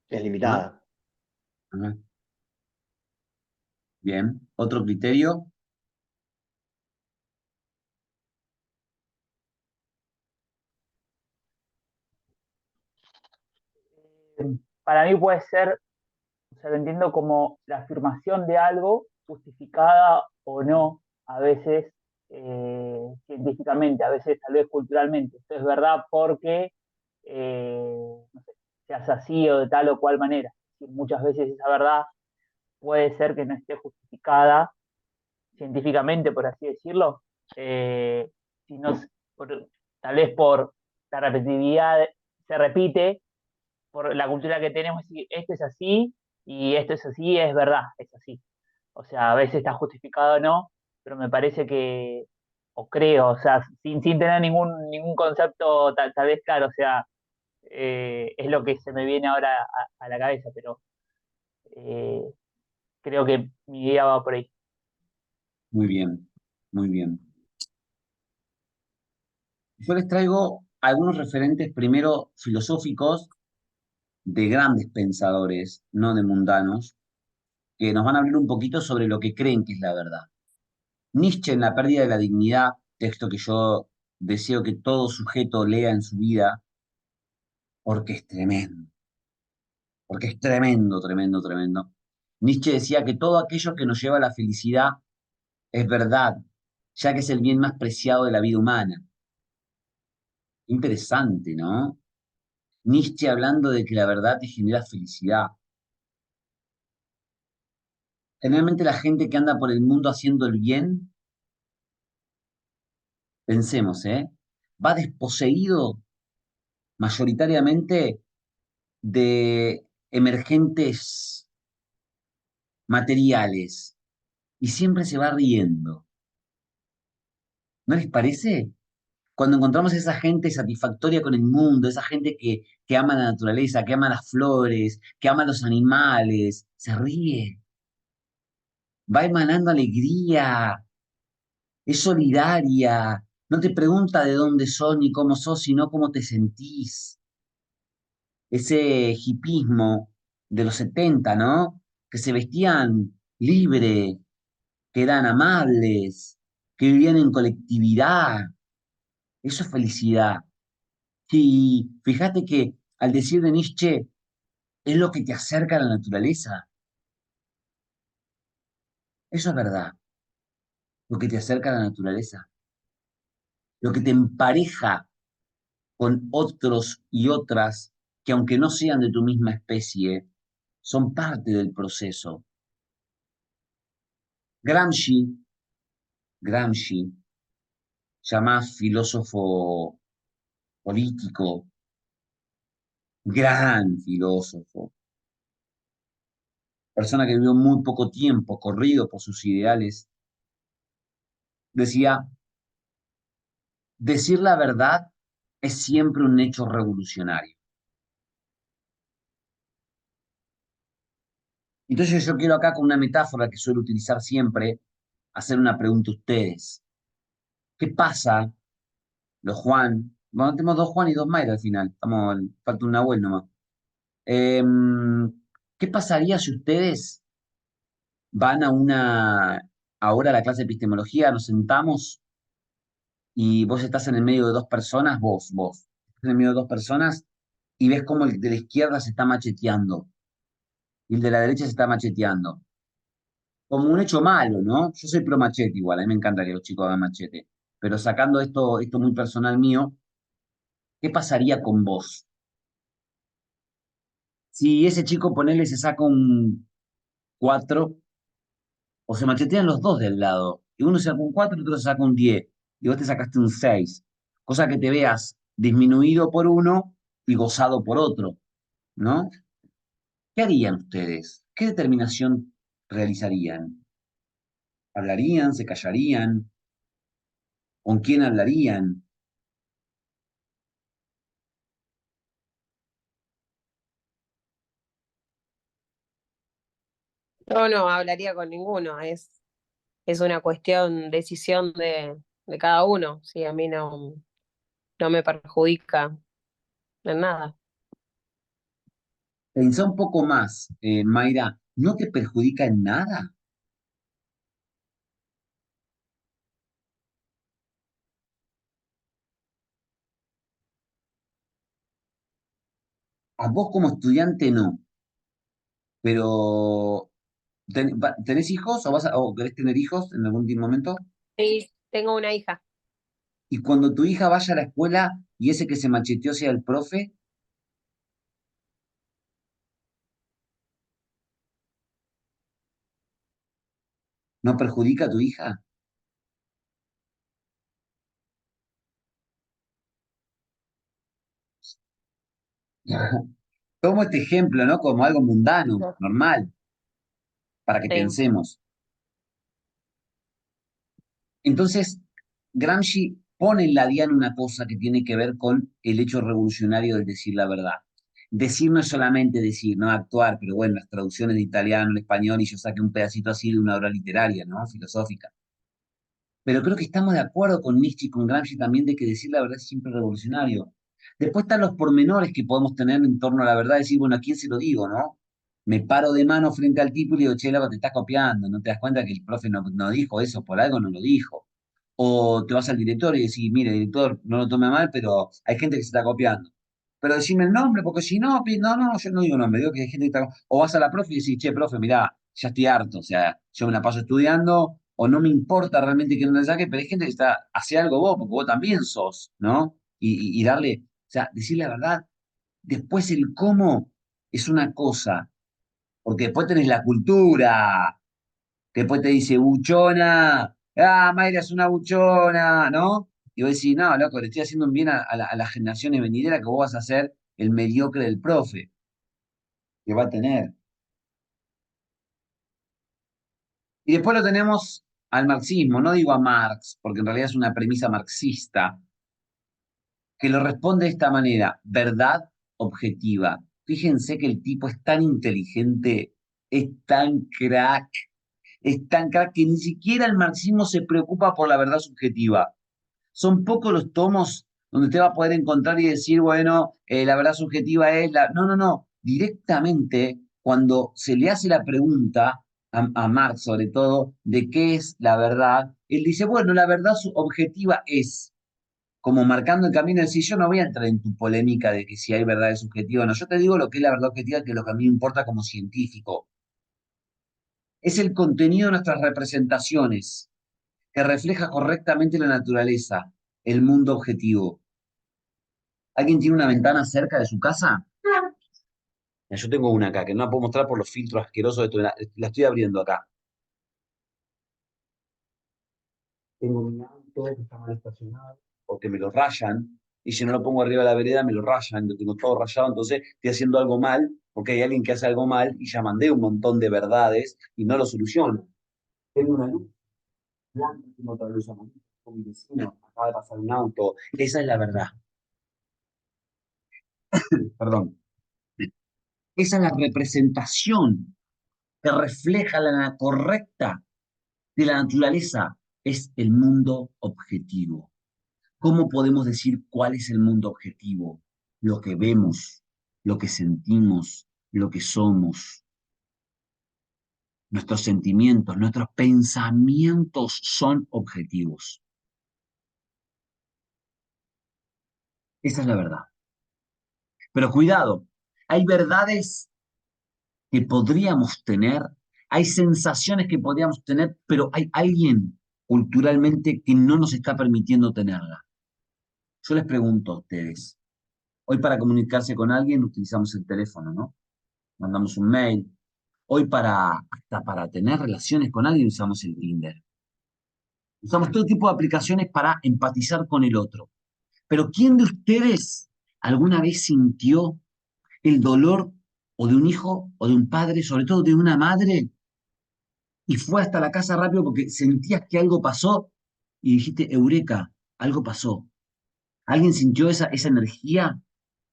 Es ¿Ah? limitada. ¿Ah? Bien. ¿Otro criterio? Para mí puede ser, o sea, lo entiendo como la afirmación de algo justificada o no, a veces científicamente, a veces tal vez culturalmente. Esto es verdad porque no sé, se hace así o de tal o cual manera. Y muchas veces esa verdad puede ser que no esté justificada científicamente, por así decirlo, sino por, tal vez por la repetitividad, se repite por la cultura que tenemos, y esto es así y esto es así, es verdad, es así. O sea, a veces está justificado o no, pero me parece que, o creo, o sea, sin tener ningún concepto tal vez claro, o sea, es lo que se me viene ahora a la cabeza, pero eh, creo que mi idea va por ahí. Muy bien, muy bien. Yo les traigo algunos referentes primero filosóficos de grandes pensadores, no de mundanos, que nos van a hablar un poquito sobre lo que creen que es la verdad. Nietzsche en La pérdida de la dignidad, texto que yo deseo que todo sujeto lea en su vida, porque es tremendo, porque es tremendo, tremendo, tremendo. Nietzsche decía que todo aquello que nos lleva a la felicidad es verdad, ya que es el bien más preciado de la vida humana. Interesante, ¿no? Nietzsche hablando de que la verdad te genera felicidad. Generalmente la gente que anda por el mundo haciendo el bien, pensemos, va desposeído mayoritariamente de emergentes materiales y siempre se va riendo. ¿No les parece? Cuando encontramos a esa gente satisfactoria con el mundo, esa gente que ama la naturaleza, que ama las flores, que ama los animales, se ríe, va emanando alegría, es solidaria, no te pregunta de dónde sos ni cómo sos, sino cómo te sentís. Ese hipismo de los 70, ¿no? Que se vestían libre, que eran amables, que vivían en colectividad. Eso es felicidad. Y fíjate que al decir de Nietzsche, es lo que te acerca a la naturaleza. Eso es verdad, lo que te acerca a la naturaleza, lo que te empareja con otros y otras que aunque no sean de tu misma especie, son parte del proceso. Gramsci, Gramsci, llamás filósofo político, gran filósofo, persona que vivió muy poco tiempo, corrido por sus ideales, decía, decir la verdad es siempre un hecho revolucionario. Entonces yo quiero acá con una metáfora que suelo utilizar siempre, hacer una pregunta a ustedes. ¿Qué pasa, los Juan? Bueno, tenemos dos Juan y dos Mayra al final, falta un Nahuel nomás. ¿Qué pasaría si ustedes van ahora a la clase de epistemología, nos sentamos y vos estás en el medio de dos personas, vos, estás en el medio de dos personas y ves cómo el de la izquierda se está macheteando y el de la derecha se está macheteando? Como un hecho malo, ¿no? Yo soy pro machete igual, a mí me encanta que los chicos hagan machete, pero sacando esto muy personal mío, ¿qué pasaría con vos? Si ese chico, ponele, se saca un 4 o se machetean los dos del lado, y uno se saca un 4 y otro se saca un 10 y vos te sacaste un 6, cosa que te veas disminuido por uno y gozado por otro, ¿no? ¿Qué harían ustedes? ¿Qué determinación realizarían? ¿Hablarían? ¿Se callarían? ¿Con quién hablarían? Yo no hablaría con ninguno, es una cuestión, decisión de cada uno. Sí, a mí no me perjudica en nada. Pensá un poco más, Mayra, ¿no te perjudica en nada? A vos como estudiante no, pero ¿tenés hijos o querés tener hijos en algún momento? Sí, tengo una hija. Y cuando tu hija vaya a la escuela y ese que se macheteó sea el profe, ¿no perjudica a tu hija? Tomo este ejemplo, ¿no? Como algo mundano, normal, para que Sí. pensemos. Entonces, Gramsci pone en la diana una cosa que tiene que ver con el hecho revolucionario del decir la verdad. Decir no es solamente decir, no actuar, pero bueno, las traducciones de italiano al español y yo saqué un pedacito así de una obra literaria, ¿no? Filosófica. Pero creo que estamos de acuerdo con Nietzsche y con Gramsci también de que decir la verdad es siempre revolucionario. Después están los pormenores que podemos tener en torno a la verdad, decir, bueno, ¿a quién se lo digo, no? Me paro de mano frente al tipo y le digo, che, loco, te estás copiando, ¿no te das cuenta que el profe no dijo eso, por algo no lo dijo? O te vas al director y decís, mire, director, no lo tome mal, pero hay gente que se está copiando. Pero decime el nombre, porque si no, no, yo no digo nombre, digo que hay gente que está... O vas a la profe y decís, che, profe, mirá, ya estoy harto, o sea, yo me la paso estudiando, o no me importa realmente que no le saque, pero hay gente que está, hace algo vos, porque vos también sos, ¿no? Y darle, o sea, decir la verdad. Después el cómo es una cosa, porque después tenés la cultura, que después te dice buchona, ah, Mayra es una buchona, ¿no? Y vos decís, no, loco, le estoy haciendo un bien a las generaciones venideras que vos vas a ser el mediocre del profe que va a tener. Y después lo tenemos al marxismo, no digo a Marx, porque en realidad es una premisa marxista, que lo responde de esta manera, verdad objetiva. Fíjense que el tipo es tan inteligente, es tan crack que ni siquiera el marxismo se preocupa por la verdad subjetiva. Son pocos los tomos donde usted va a poder encontrar y decir, bueno, la verdad subjetiva es la... No, no, no. Directamente, cuando se le hace la pregunta a Marx, sobre todo, de qué es la verdad, él dice, bueno, la verdad objetiva es, como marcando el camino, de decir, yo no voy a entrar en tu polémica de que si hay verdad subjetiva o no, yo te digo lo que es la verdad objetiva, que es lo que a mí me importa como científico. Es el contenido de nuestras representaciones, que refleja correctamente la naturaleza, el mundo objetivo. ¿Alguien tiene una ventana cerca de su casa? Yo tengo una acá, que no la puedo mostrar por los filtros asquerosos de esto. La estoy abriendo acá. Tengo mi auto que está mal estacionado, porque me lo rayan, y si no lo pongo arriba de la vereda, me lo rayan, lo tengo todo rayado, entonces estoy haciendo algo mal, porque hay alguien que hace algo mal, y ya mandé un montón de verdades, y no lo soluciono. Tengo una luz blanca, tengo otra luz amarilla, con mi vecino, acaba de pasar un auto. Esa es la verdad. Perdón. Esa es la representación que refleja la correcta de la naturaleza. Es el mundo objetivo. ¿Cómo podemos decir cuál es el mundo objetivo? Lo que vemos, lo que sentimos, lo que somos. Nuestros sentimientos, nuestros pensamientos son objetivos. Esa es la verdad. Pero cuidado, hay verdades que podríamos tener, hay sensaciones que podríamos tener, pero hay alguien culturalmente que no nos está permitiendo tenerla. Yo les pregunto a ustedes, hoy para comunicarse con alguien utilizamos el teléfono, ¿no? Mandamos un mail. Hoy hasta para tener relaciones con alguien usamos el Tinder. Usamos todo tipo de aplicaciones para empatizar con el otro. Pero ¿quién de ustedes alguna vez sintió el dolor o de un hijo o de un padre, sobre todo de una madre, y fue hasta la casa rápido porque sentías que algo pasó y dijiste, Eureka, algo pasó? ¿Alguien sintió esa energía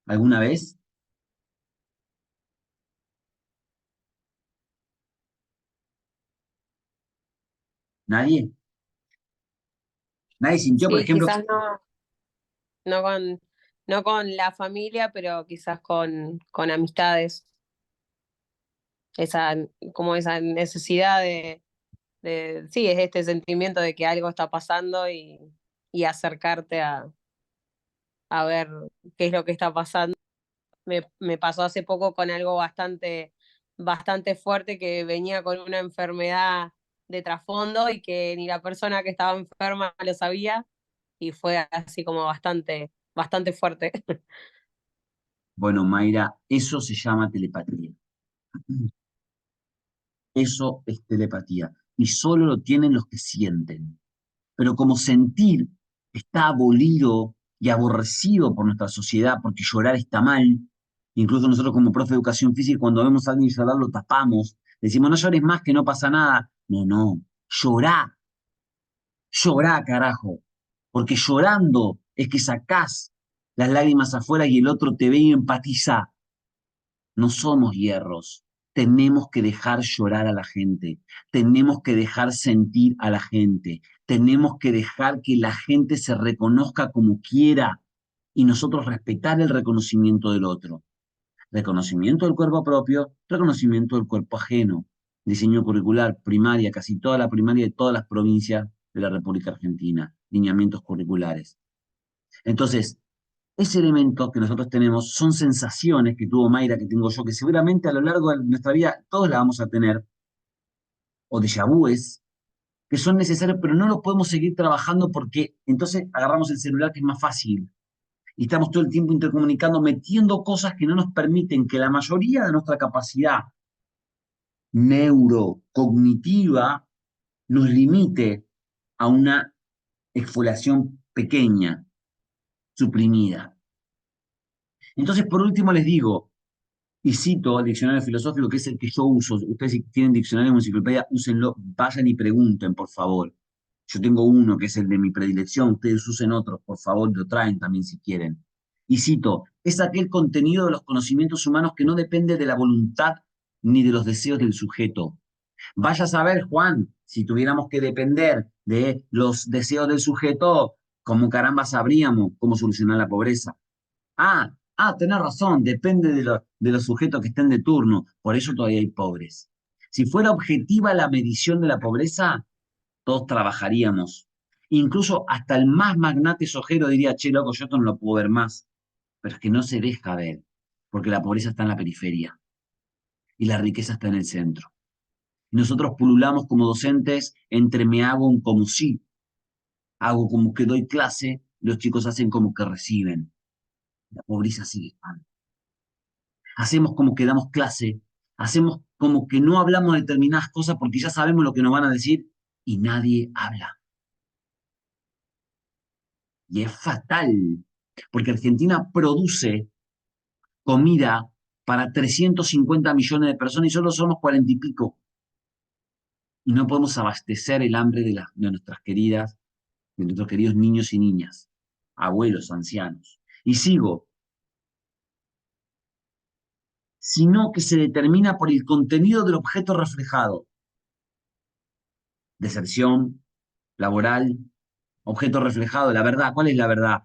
alguna vez? ¿Nadie? ¿Nadie sintió, por Sí, ejemplo, quizás no con, no con la familia, pero quizás con amistades. Esa, como esa necesidad sí, es este sentimiento de que algo está pasando y acercarte a ver qué es lo que está pasando. Me pasó hace poco con algo bastante fuerte que venía con una enfermedad de trasfondo y que ni la persona que estaba enferma lo sabía y fue así como bastante fuerte. bueno, Mayra, eso se llama telepatía. Eso es telepatía. Y solo lo tienen los que sienten. Pero como sentir está abolido y aborrecido por nuestra sociedad, porque llorar está mal, incluso nosotros como profe de educación física, cuando vemos a alguien llorar, lo tapamos. Decimos, no llores más, que no pasa nada. No, no, llorá, llorá, carajo. Porque llorando es que sacás las lágrimas afuera y el otro te ve y empatiza. No somos hierros, tenemos que dejar llorar a la gente, tenemos que dejar sentir a la gente, tenemos que dejar que la gente se reconozca como quiera y nosotros respetar el reconocimiento del otro. Reconocimiento del cuerpo propio, reconocimiento del cuerpo ajeno. Diseño curricular, primaria, casi toda la primaria de todas las provincias de la República Argentina. Lineamientos curriculares. Entonces, ese elemento que nosotros tenemos son sensaciones que tuvo Mayra, que tengo yo, que seguramente a lo largo de nuestra vida todos la vamos a tener, o déjà vues, que son necesarios, pero no los podemos seguir trabajando porque entonces agarramos el celular, que es más fácil, y estamos todo el tiempo intercomunicando, metiendo cosas que no nos permiten que la mayoría de nuestra capacidad neurocognitiva nos limite a una exfoliación pequeña, suprimida. Entonces, por último, les digo, y cito el diccionario filosófico, que es el que yo uso. Ustedes, si tienen diccionario o enciclopedia, úsenlo, vayan y pregunten, por favor. Yo tengo uno que es el de mi predilección, ustedes usen otros, por favor, lo traen también si quieren. Y cito, es aquel contenido de los conocimientos humanos que no depende de la voluntad ni de los deseos del sujeto. Vaya a saber, Juan, si tuviéramos que depender de los deseos del sujeto, ¿cómo caramba sabríamos cómo solucionar la pobreza? Tenés razón, depende de los sujetos que estén de turno, por eso todavía hay pobres. Si fuera objetiva la medición de la pobreza, todos trabajaríamos. Incluso hasta el más magnate sojero diría, che, loco, yo esto no lo puedo ver más. Pero es que no se deja ver, porque la pobreza está en la periferia y la riqueza está en el centro. Y nosotros pululamos como docentes entre me hago un como sí, hago como que doy clase, los chicos hacen como que reciben. La pobreza sigue estando. Hacemos como que damos clase, hacemos como que no hablamos de determinadas cosas porque ya sabemos lo que nos van a decir y nadie habla. Y es fatal, porque Argentina produce comida para 350 millones de personas y solo somos 40 y pico. Y no podemos abastecer el hambre de nuestras queridas, de nuestros queridos niños y niñas, abuelos, ancianos. Y sigo, sino que se determina por el contenido del objeto reflejado. Deserción laboral, objeto reflejado, la verdad. ¿Cuál es la verdad?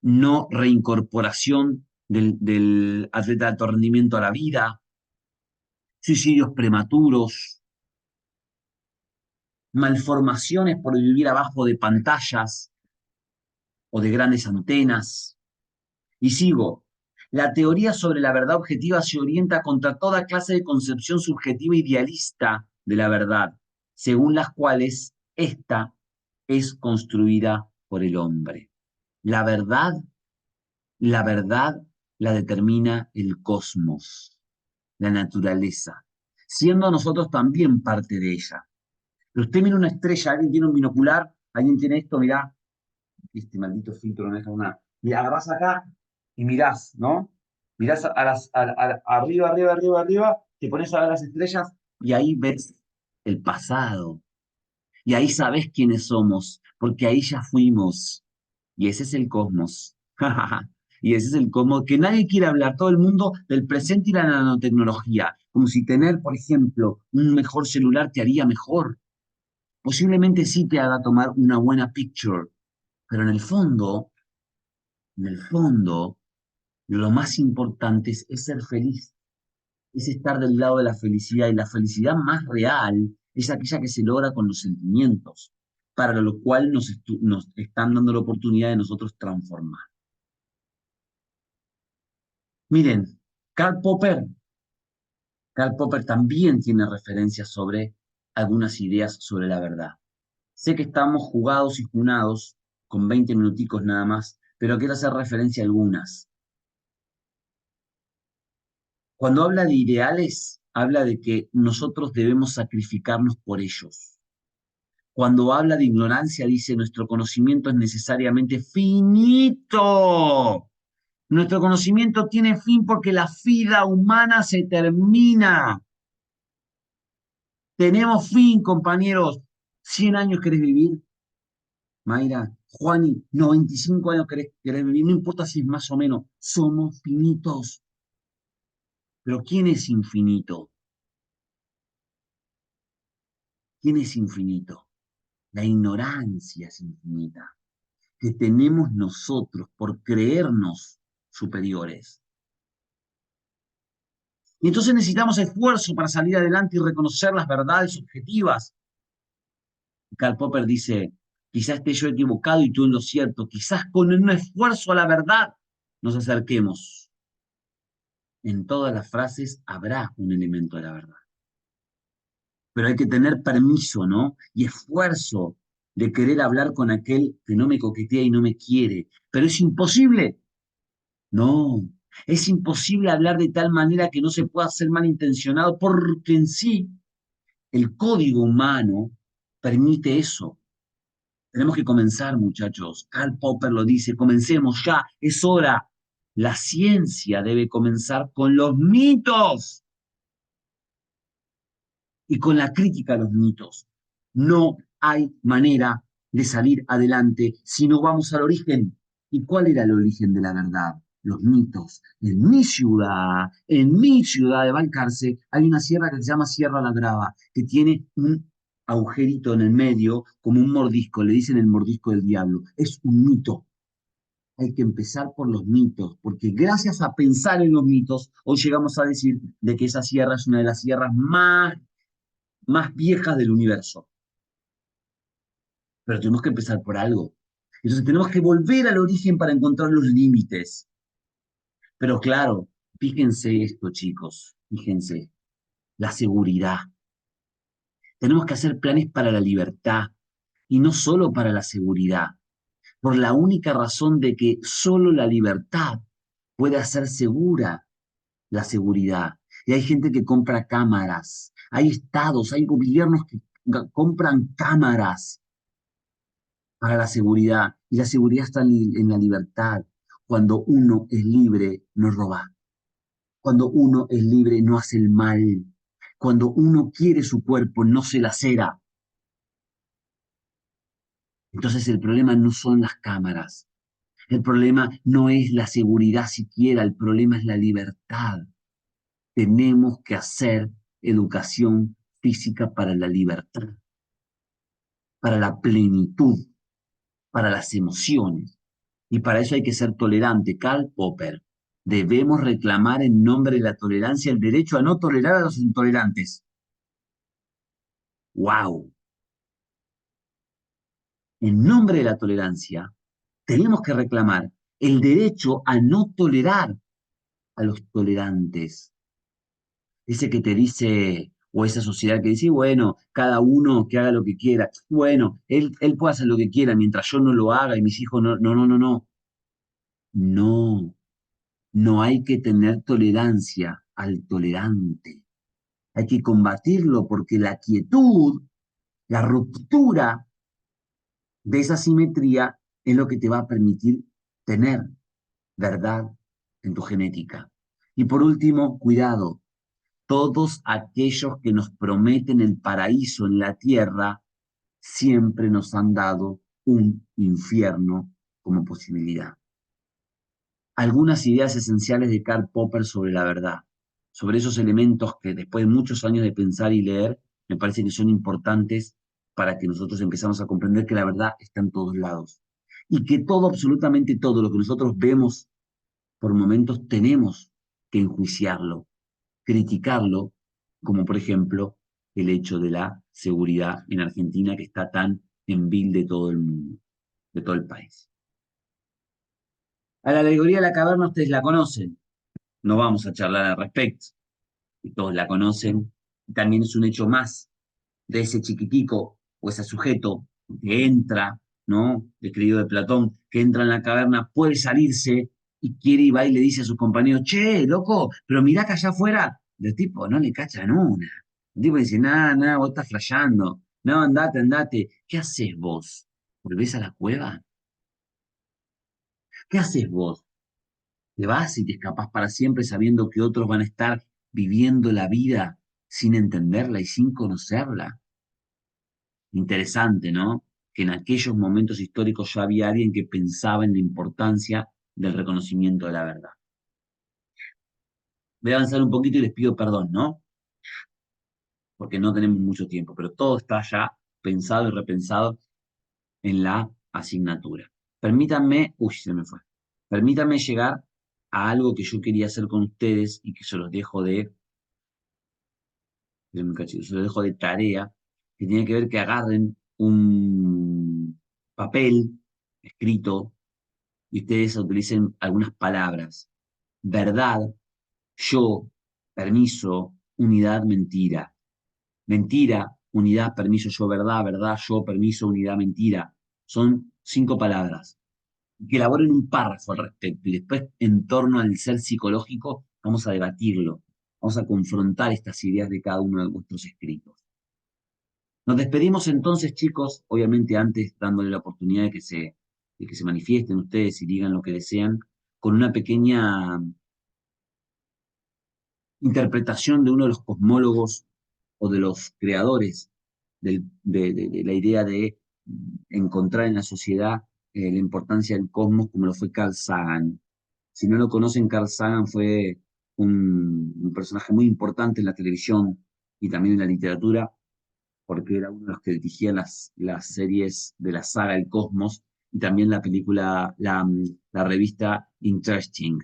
No reincorporación del atleta de alto rendimiento a la vida, suicidios prematuros, malformaciones por vivir abajo de pantallas o de grandes antenas. Y sigo. La teoría sobre la verdad objetiva se orienta contra toda clase de concepción subjetiva idealista de la verdad, según las cuales ésta es construida por el hombre. La verdad la determina el cosmos, la naturaleza, siendo nosotros también parte de ella. Pero usted mira una estrella, alguien tiene un binocular, alguien tiene esto, mirá, este maldito filtro no deja nada. Y agarrás acá y mirás, ¿no? Mirás arriba, arriba, arriba, arriba, te pones a ver las estrellas y ahí ves el pasado. Y ahí sabés quiénes somos, porque ahí ya fuimos. Y ese es el cosmos. Y ese es el cosmos que nadie quiere hablar, todo el mundo del presente y la nanotecnología. Como si tener, por ejemplo, un mejor celular te haría mejor. Posiblemente sí te haga tomar una buena picture, pero en el fondo, lo más importante es ser feliz, es estar del lado de la felicidad. Y la felicidad más real es aquella que se logra con los sentimientos, para lo cual nos están dando la oportunidad de nosotros transformar. Miren, Karl Popper también tiene referencias sobre algunas ideas sobre la verdad. Sé que estamos jugados y junados con 20 minuticos nada más, pero quiero hacer referencia a algunas. Cuando habla de ideales, habla de que nosotros debemos sacrificarnos por ellos. Cuando habla de ignorancia, dice nuestro conocimiento es necesariamente finito. Nuestro conocimiento tiene fin porque la vida humana se termina. Tenemos fin, compañeros. ¿100 años querés vivir? Mayra, Juani, 95 años querés vivir, no importa si es más o menos, somos finitos. Pero ¿quién es infinito? ¿Quién es infinito? La ignorancia es infinita, que tenemos nosotros por creernos superiores. Y entonces necesitamos esfuerzo para salir adelante y reconocer las verdades objetivas. Karl Popper dice, quizás esté yo equivocado y tú en lo cierto, quizás con un esfuerzo a la verdad nos acerquemos. En todas las frases habrá un elemento de la verdad. Pero hay que tener permiso, ¿no? Y esfuerzo de querer hablar con aquel que no me coquetea y no me quiere. Pero es imposible. No, es imposible hablar de tal manera que no se pueda ser malintencionado porque en sí el código humano permite eso. Tenemos que comenzar, muchachos. Karl Popper lo dice, comencemos ya, es hora. La ciencia debe comenzar con los mitos y con la crítica a los mitos. No hay manera de salir adelante si no vamos al origen. ¿Y cuál era el origen de la verdad? Los mitos. En mi ciudad de Balcarce, hay una sierra que se llama Sierra La Brava, que tiene un agujerito en el medio, como un mordisco, le dicen el mordisco del diablo. Es un mito. Hay que empezar por los mitos, porque gracias a pensar en los mitos, hoy llegamos a decir de que esa sierra es una de las sierras más viejas del universo. Pero tenemos que empezar por algo. Entonces tenemos que volver al origen para encontrar los límites. Pero claro, fíjense esto, chicos, fíjense, la seguridad. Tenemos que hacer planes para la libertad y no solo para la seguridad, por la única razón de que solo la libertad puede hacer segura la seguridad. Y hay gente que compra cámaras, hay estados, hay gobiernos que compran cámaras para la seguridad. Y la seguridad está en la libertad. Cuando uno es libre, no roba. Cuando uno es libre, no hace el mal. Cuando uno quiere su cuerpo, no se lacera. Entonces el problema no son las cámaras. El problema no es la seguridad siquiera. El problema es la libertad. Tenemos que hacer educación física para la libertad, para la plenitud, para las emociones. Y para eso hay que ser tolerante. Karl Popper. Debemos reclamar en nombre de la tolerancia el derecho a no tolerar a los intolerantes. ¡Wow! En nombre de la tolerancia, tenemos que reclamar el derecho a no tolerar a los tolerantes. Ese que te dice, o esa sociedad que dice, bueno, cada uno que haga lo que quiera. Bueno, él puede hacer lo que quiera mientras yo no lo haga y mis hijos no. No, no, no, no. No. No hay que tener tolerancia al tolerante. Hay que combatirlo porque la quietud, la ruptura de esa simetría es lo que te va a permitir tener verdad en tu genética. Y por último, cuidado, todos aquellos que nos prometen el paraíso en la tierra siempre nos han dado un infierno como posibilidad. Algunas ideas esenciales de Karl Popper sobre la verdad, sobre esos elementos que después de muchos años de pensar y leer, me parece que son importantes para que nosotros empezamos a comprender que la verdad está en todos lados. Y que todo, absolutamente todo lo que nosotros vemos por momentos tenemos que enjuiciarlo, criticarlo, como por ejemplo el hecho de la seguridad en Argentina que está tan en vil de todo el mundo, de todo el país. A la alegoría de la caverna ustedes la conocen, no vamos a charlar al respecto, y todos la conocen, también es un hecho más de ese chiquitico o ese sujeto que entra, ¿no? Descrito de Platón, que entra en la caverna, puede salirse y quiere y va y le dice a sus compañeros, che, loco, pero mirá que allá afuera, el tipo no le cachan una. El tipo dice, nada, nada, vos estás flasheando, no, andate, andate. ¿Qué haces vos? ¿Volvés a la cueva? ¿Qué haces vos? Te vas y te escapás para siempre sabiendo que otros van a estar viviendo la vida sin entenderla y sin conocerla. Interesante, ¿no? Que en aquellos momentos históricos ya había alguien que pensaba en la importancia del reconocimiento de la verdad. Voy a avanzar un poquito y les pido perdón, ¿no? Porque no tenemos mucho tiempo, pero todo está ya pensado y repensado en la asignatura. Permítanme, uy, se me fue. Permítanme llegar a algo que yo quería hacer con ustedes y que se los dejo de, espérenme un cachito, se los dejo de tarea, que tiene que ver que agarren un papel escrito y ustedes utilicen algunas palabras. Verdad, yo, permiso, unidad, mentira. Mentira, unidad, permiso, yo, verdad, verdad, yo, permiso, unidad, mentira. Son 5 palabras. Que elaboren un párrafo al respecto y después, en torno al ser psicológico, vamos a debatirlo. Vamos a confrontar estas ideas de cada uno de vuestros escritos. Nos despedimos entonces, chicos, obviamente antes dándole la oportunidad de que se manifiesten ustedes y digan lo que desean, con una pequeña interpretación de uno de los cosmólogos o de los creadores de la idea de encontrar en la sociedad la importancia del cosmos, como lo fue Carl Sagan. Si no lo conocen, Carl Sagan fue un personaje muy importante en la televisión y también en la literatura, porque era uno de los que dirigía las series de la saga El Cosmos y también la película, la revista Interesting,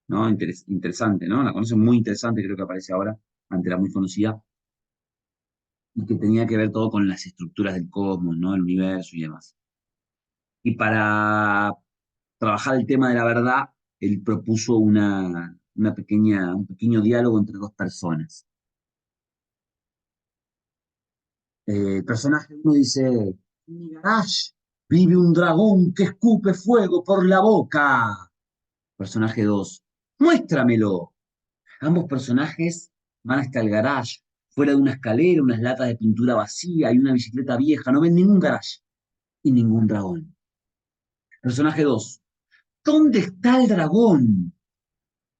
¿no? Interesante, ¿no? La conocen, muy interesante, creo que aparece ahora, antes era muy conocida, y que tenía que ver todo con las estructuras del cosmos, ¿no? El universo y demás. Y para trabajar el tema de la verdad, él propuso un pequeño diálogo entre dos personas. El personaje uno dice, en mi garage vive un dragón que escupe fuego por la boca. Personaje 2, muéstramelo. Ambos personajes van hasta el garage, fuera de una escalera, unas latas de pintura vacía y una bicicleta vieja. No ven ningún garage y ningún dragón. Personaje 2, ¿dónde está el dragón?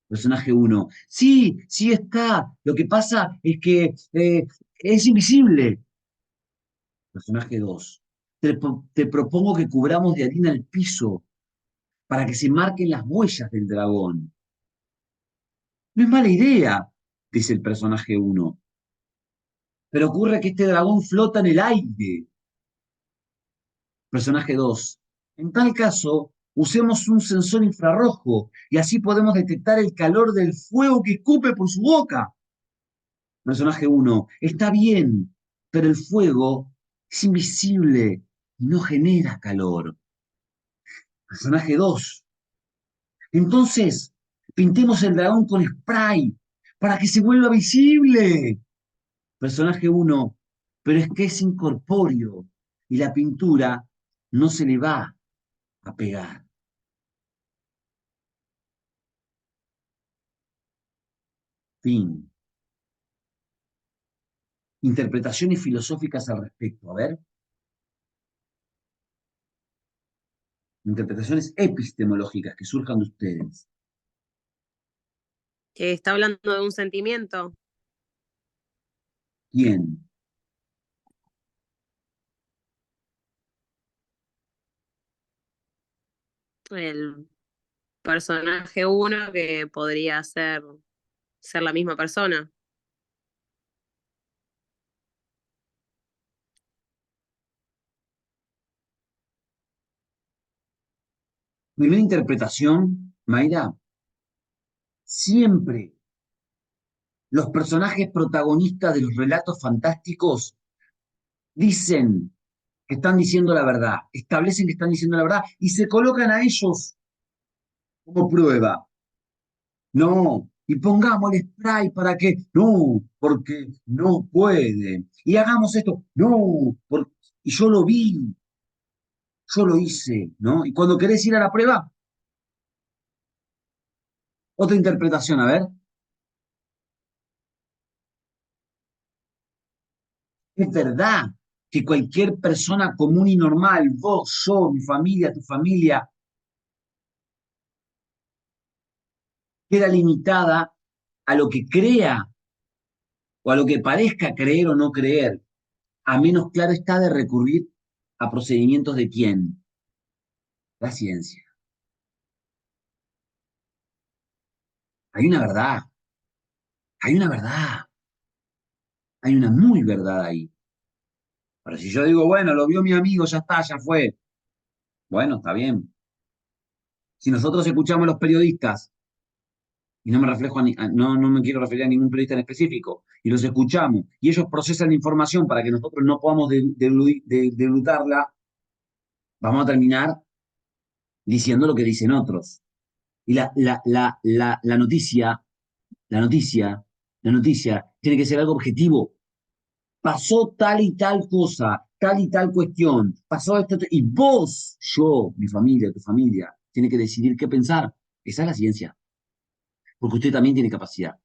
Personaje uno, sí, sí está. Lo que pasa es que es invisible. Personaje 2, te propongo que cubramos de harina el piso para que se marquen las huellas del dragón. No es mala idea, dice el personaje uno. Pero ocurre que este dragón flota en el aire. Personaje 2. En tal caso, usemos un sensor infrarrojo y así podemos detectar el calor del fuego que escupe por su boca. Personaje uno. Está bien, pero el fuego es invisible y no genera calor. Personaje 2. Entonces, pintemos el dragón con spray para que se vuelva visible. Personaje uno, pero es que es incorpóreo y la pintura no se le va a pegar. Fin. Interpretaciones filosóficas al respecto. A ver. Interpretaciones epistemológicas que surjan de ustedes. Que está hablando de un sentimiento. ¿Quién? El personaje uno que podría ser la misma persona. Primera interpretación, Mayra. Siempre los personajes protagonistas de los relatos fantásticos dicen que están diciendo la verdad, establecen que están diciendo la verdad y se colocan a ellos como prueba. No, y pongamos el spray para que, no, porque no puede. Y hagamos esto, no, y yo lo vi, yo lo hice, ¿no? Y cuando querés ir a la prueba, otra interpretación, a ver. Es verdad que cualquier persona común y normal, vos, yo, mi familia, tu familia, queda limitada a lo que crea o a lo que parezca creer o no creer, a menos claro está de recurrir a procedimientos de quién, la ciencia. Hay una verdad, Hay una verdad, hay una muy verdad ahí. Pero si yo digo, bueno, lo vio mi amigo, ya está, ya fue. Bueno, está bien. Si nosotros escuchamos a los periodistas, y no me reflejo no me quiero referir a ningún periodista en específico, y los escuchamos, y ellos procesan la información para que nosotros no podamos delutarla, vamos a terminar diciendo lo que dicen otros. Y la noticia, la noticia, la noticia tiene que ser algo objetivo. Pasó tal y tal cosa, tal y tal cuestión, pasó esto, y vos, yo, mi familia, tu familia, tiene que decidir qué pensar. Esa es la ciencia, porque usted también tiene capacidad.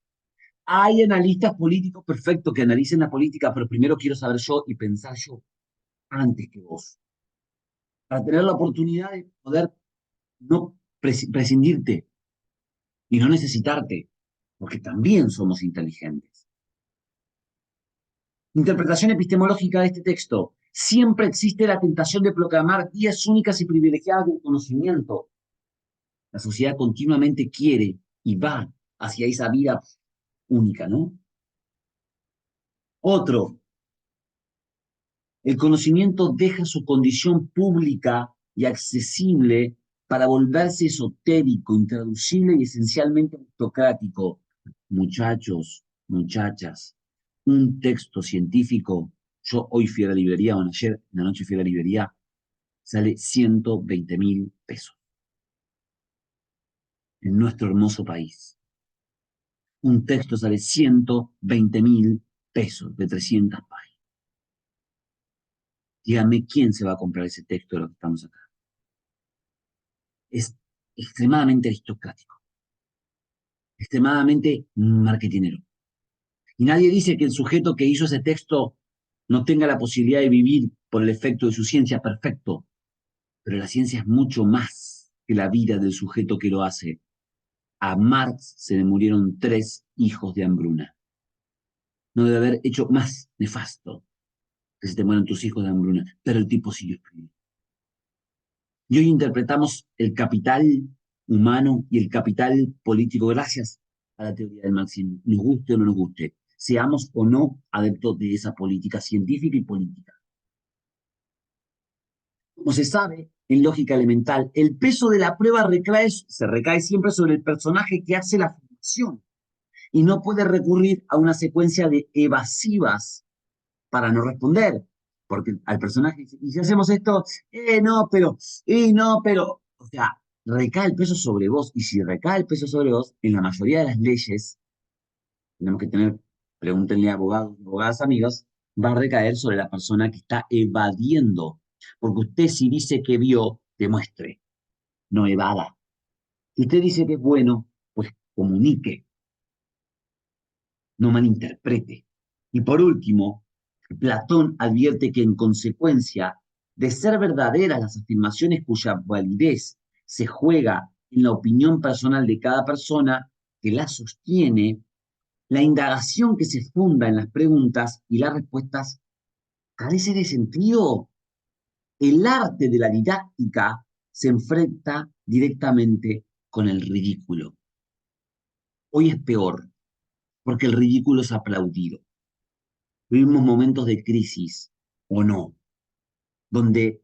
Hay analistas políticos perfectos que analicen la política, pero primero quiero saber yo y pensar yo antes que vos, para tener la oportunidad de poder no prescindirte y no necesitarte, porque también somos inteligentes. Interpretación epistemológica de este texto. Siempre existe la tentación de proclamar vías únicas y privilegiadas del conocimiento. La sociedad continuamente quiere y va hacia esa vida única, ¿no? Otro, el conocimiento deja su condición pública y accesible para volverse esotérico, intraducible y esencialmente autocrático. Muchachos, muchachas, un texto científico, yo hoy fui a la librería, o ayer en la noche fui a la librería, sale 120.000 pesos en nuestro hermoso país. Un texto sale 120.000 pesos de 300 páginas. Dígame quién se va a comprar ese texto de lo que estamos acá. Es extremadamente aristocrático, extremadamente marketinero. Y nadie dice que el sujeto que hizo ese texto no tenga la posibilidad de vivir por el efecto de su ciencia perfecto, pero la ciencia es mucho más que la vida del sujeto que lo hace. A Marx se le murieron 3 hijos de hambruna. No debe haber hecho más nefasto que se te mueran tus hijos de hambruna, pero el tipo siguió escribiendo. Y hoy interpretamos el capital humano y el capital político gracias a la teoría del marxismo, nos guste o no nos guste, seamos o no adeptos de esa política científica y política. Como se sabe, en lógica elemental, el peso de la prueba se recae siempre sobre el personaje que hace la afirmación y no puede recurrir a una secuencia de evasivas para no responder, porque al personaje dice, y si hacemos esto, no, pero, o sea, recae el peso sobre vos, y si recae el peso sobre vos, en la mayoría de las leyes, tenemos que tener, pregúntenle a abogados, abogadas amigas, va a recaer sobre la persona que está evadiendo, porque usted si dice que vio, demuestre, no evada. Si usted dice que es bueno, pues comunique, no malinterprete. Y por último, Platón advierte que en consecuencia de ser verdaderas las afirmaciones cuya validez se juega en la opinión personal de cada persona que la sostiene, la indagación que se funda en las preguntas y las respuestas carece de sentido. El arte de la didáctica se enfrenta directamente con el ridículo. Hoy es peor, porque el ridículo es aplaudido. Vivimos momentos de crisis, o no, donde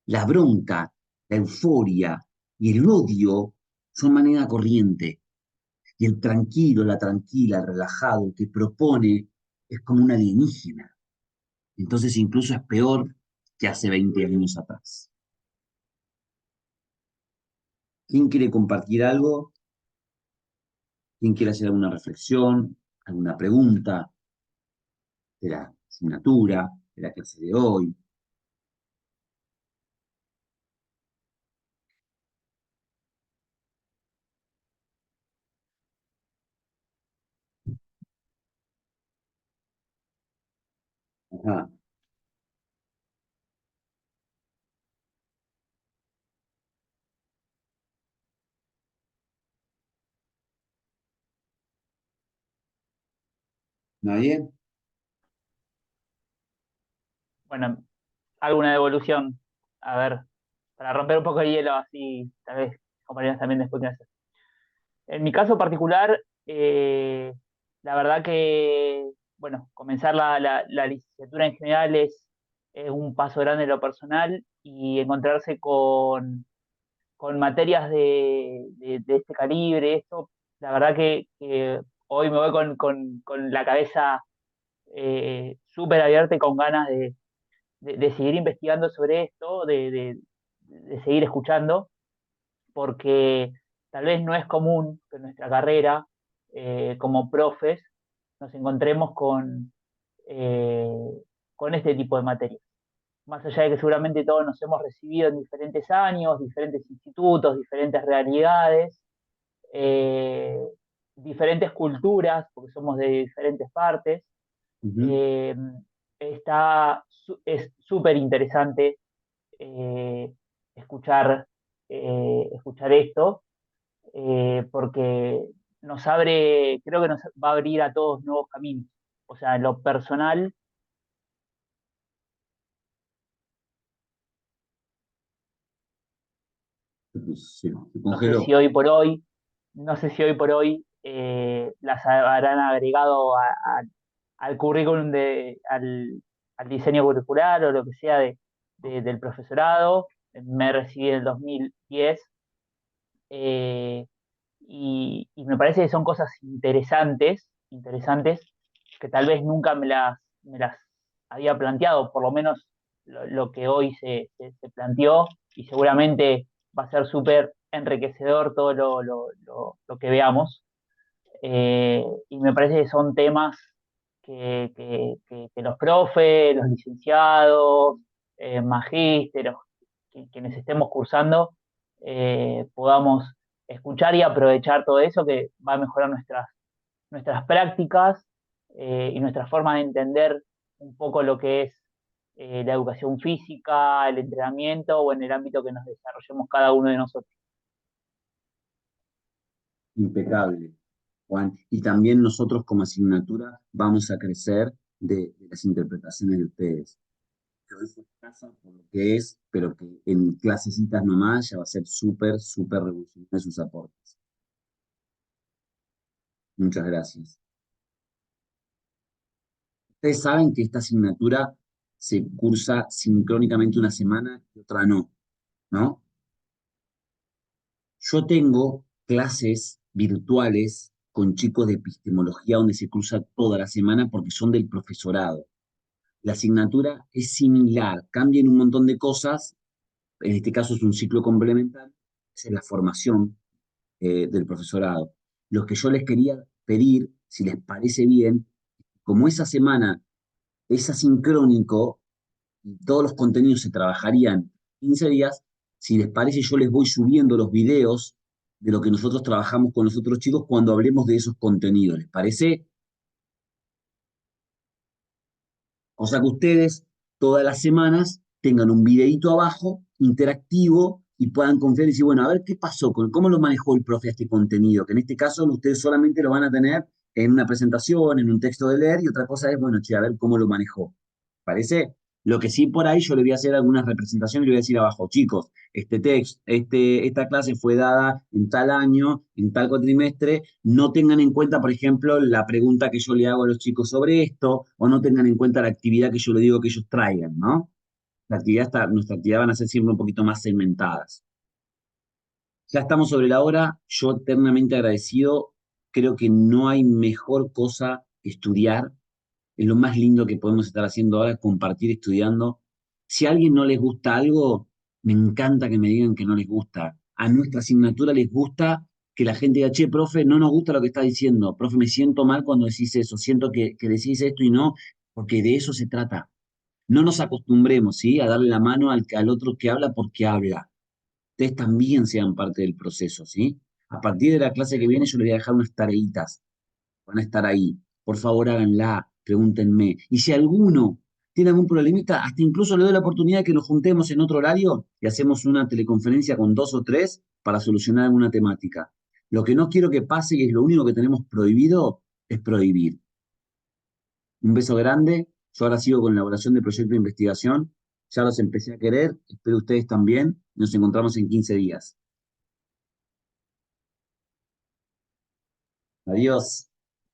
la bronca, la euforia y el odio son manera corriente. Y el tranquilo, la tranquila, el relajado que propone es como un alienígena. Entonces incluso es peor que hace 20 años atrás. ¿Quién quiere compartir algo? ¿Quién quiere hacer alguna reflexión, alguna pregunta de la asignatura, de la clase de hoy? Ajá. ¿Nadie? Bueno, alguna devolución, a ver, para romper un poco el hielo, así tal vez compañeros también después me hacen. En mi caso particular, la verdad que, bueno, comenzar la licenciatura en general es un paso grande en lo personal y encontrarse con materias de este calibre, esto, la verdad que hoy me voy con la cabeza súper abierta y con ganas de seguir investigando sobre esto, de seguir escuchando, porque tal vez no es común que en nuestra carrera, como profes, nos encontremos eh, con este tipo de materias. Más allá de que seguramente todos nos hemos recibido en diferentes años, diferentes institutos, diferentes realidades, eh, diferentes culturas, porque somos de diferentes partes, Ujú. eh, es súper interesante eh, escuchar, escuchar esto, porque creo que nos va a abrir a todos nuevos caminos. O sea, en lo personal, Se no sé congeló. si hoy por hoy, no sé si hoy por hoy las habrán agregado al currículum al diseño curricular o lo que sea del profesorado. Me recibí en el 2010 eh, y me parece que son cosas interesantes, que tal vez nunca me las había planteado, por lo menos lo que hoy se planteó, y seguramente va a ser súper enriquecedor todo lo que veamos. Y me parece que son temas que los profes, los licenciados, magísteros, quienes estemos cursando, podamos escuchar y aprovechar todo eso que va a mejorar nuestras prácticas y nuestra forma de entender un poco lo que es la educación física, el entrenamiento o en el ámbito que nos desarrollemos cada uno de nosotros. Impecable, Juan. Y también nosotros como asignatura vamos a crecer de las interpretaciones de ustedes. Que hoy fue escasa por lo que es, pero que en clasecitas nomás ya va a ser súper, súper revolucionario sus aportes. Muchas gracias. Ustedes saben que esta asignatura se cursa sincrónicamente una semana y otra no, ¿no? Yo tengo clases virtuales con chicos de epistemología donde se cruza toda la semana porque son del profesorado. La asignatura es similar, cambian un montón de cosas, en este caso es un ciclo complementario, es la formación del profesorado. Lo que yo les quería pedir, si les parece bien, como esa semana es asincrónico y todos los contenidos se trabajarían 15 días, si les parece yo les voy subiendo los videos de lo que nosotros trabajamos con los otros chicos cuando hablemos de esos contenidos. ¿Les parece? O sea que ustedes todas las semanas tengan un videíto abajo, interactivo, y puedan confiar y decir, bueno, a ver qué pasó, cómo lo manejó el profe a este contenido, que en este caso ustedes solamente lo van a tener en una presentación, en un texto de leer, y otra cosa es, bueno, che, a ver cómo lo manejó. ¿Parece? Lo que sí por ahí yo le voy a hacer algunas representaciones y le voy a decir abajo, chicos, este texto, esta clase fue dada en tal año, en tal cuatrimestre, no tengan en cuenta, por ejemplo, la pregunta que yo le hago a los chicos sobre esto, o no tengan en cuenta la actividad que yo le digo que ellos traigan, ¿no? Nuestra actividad van a ser siempre un poquito más segmentadas. Ya estamos sobre la hora, yo eternamente agradecido, creo que no hay mejor cosa que estudiar, es lo más lindo que podemos estar haciendo ahora, compartir estudiando. Si a alguien no les gusta algo, me encanta que me digan que no les gusta. A nuestra asignatura les gusta que la gente diga, che, profe, no nos gusta lo que está diciendo. Profe, me siento mal cuando decís eso. Siento que decís esto y no, porque de eso se trata. No nos acostumbremos, ¿sí? A darle la mano al otro que habla porque habla. Ustedes también sean parte del proceso, ¿sí? A partir de la clase que viene yo les voy a dejar unas tareitas, van a estar ahí. Por favor, háganla, pregúntenme. Y si alguno tiene algún problemita, hasta incluso le doy la oportunidad de que nos juntemos en otro horario y hacemos una teleconferencia con 2 o 3 para solucionar alguna temática. Lo que no quiero que pase, y es lo único que tenemos prohibido, es prohibir. Un beso grande. Yo ahora sigo con la elaboración del proyecto de investigación. Ya los empecé a querer, espero ustedes también. Nos encontramos en 15 días. Adiós.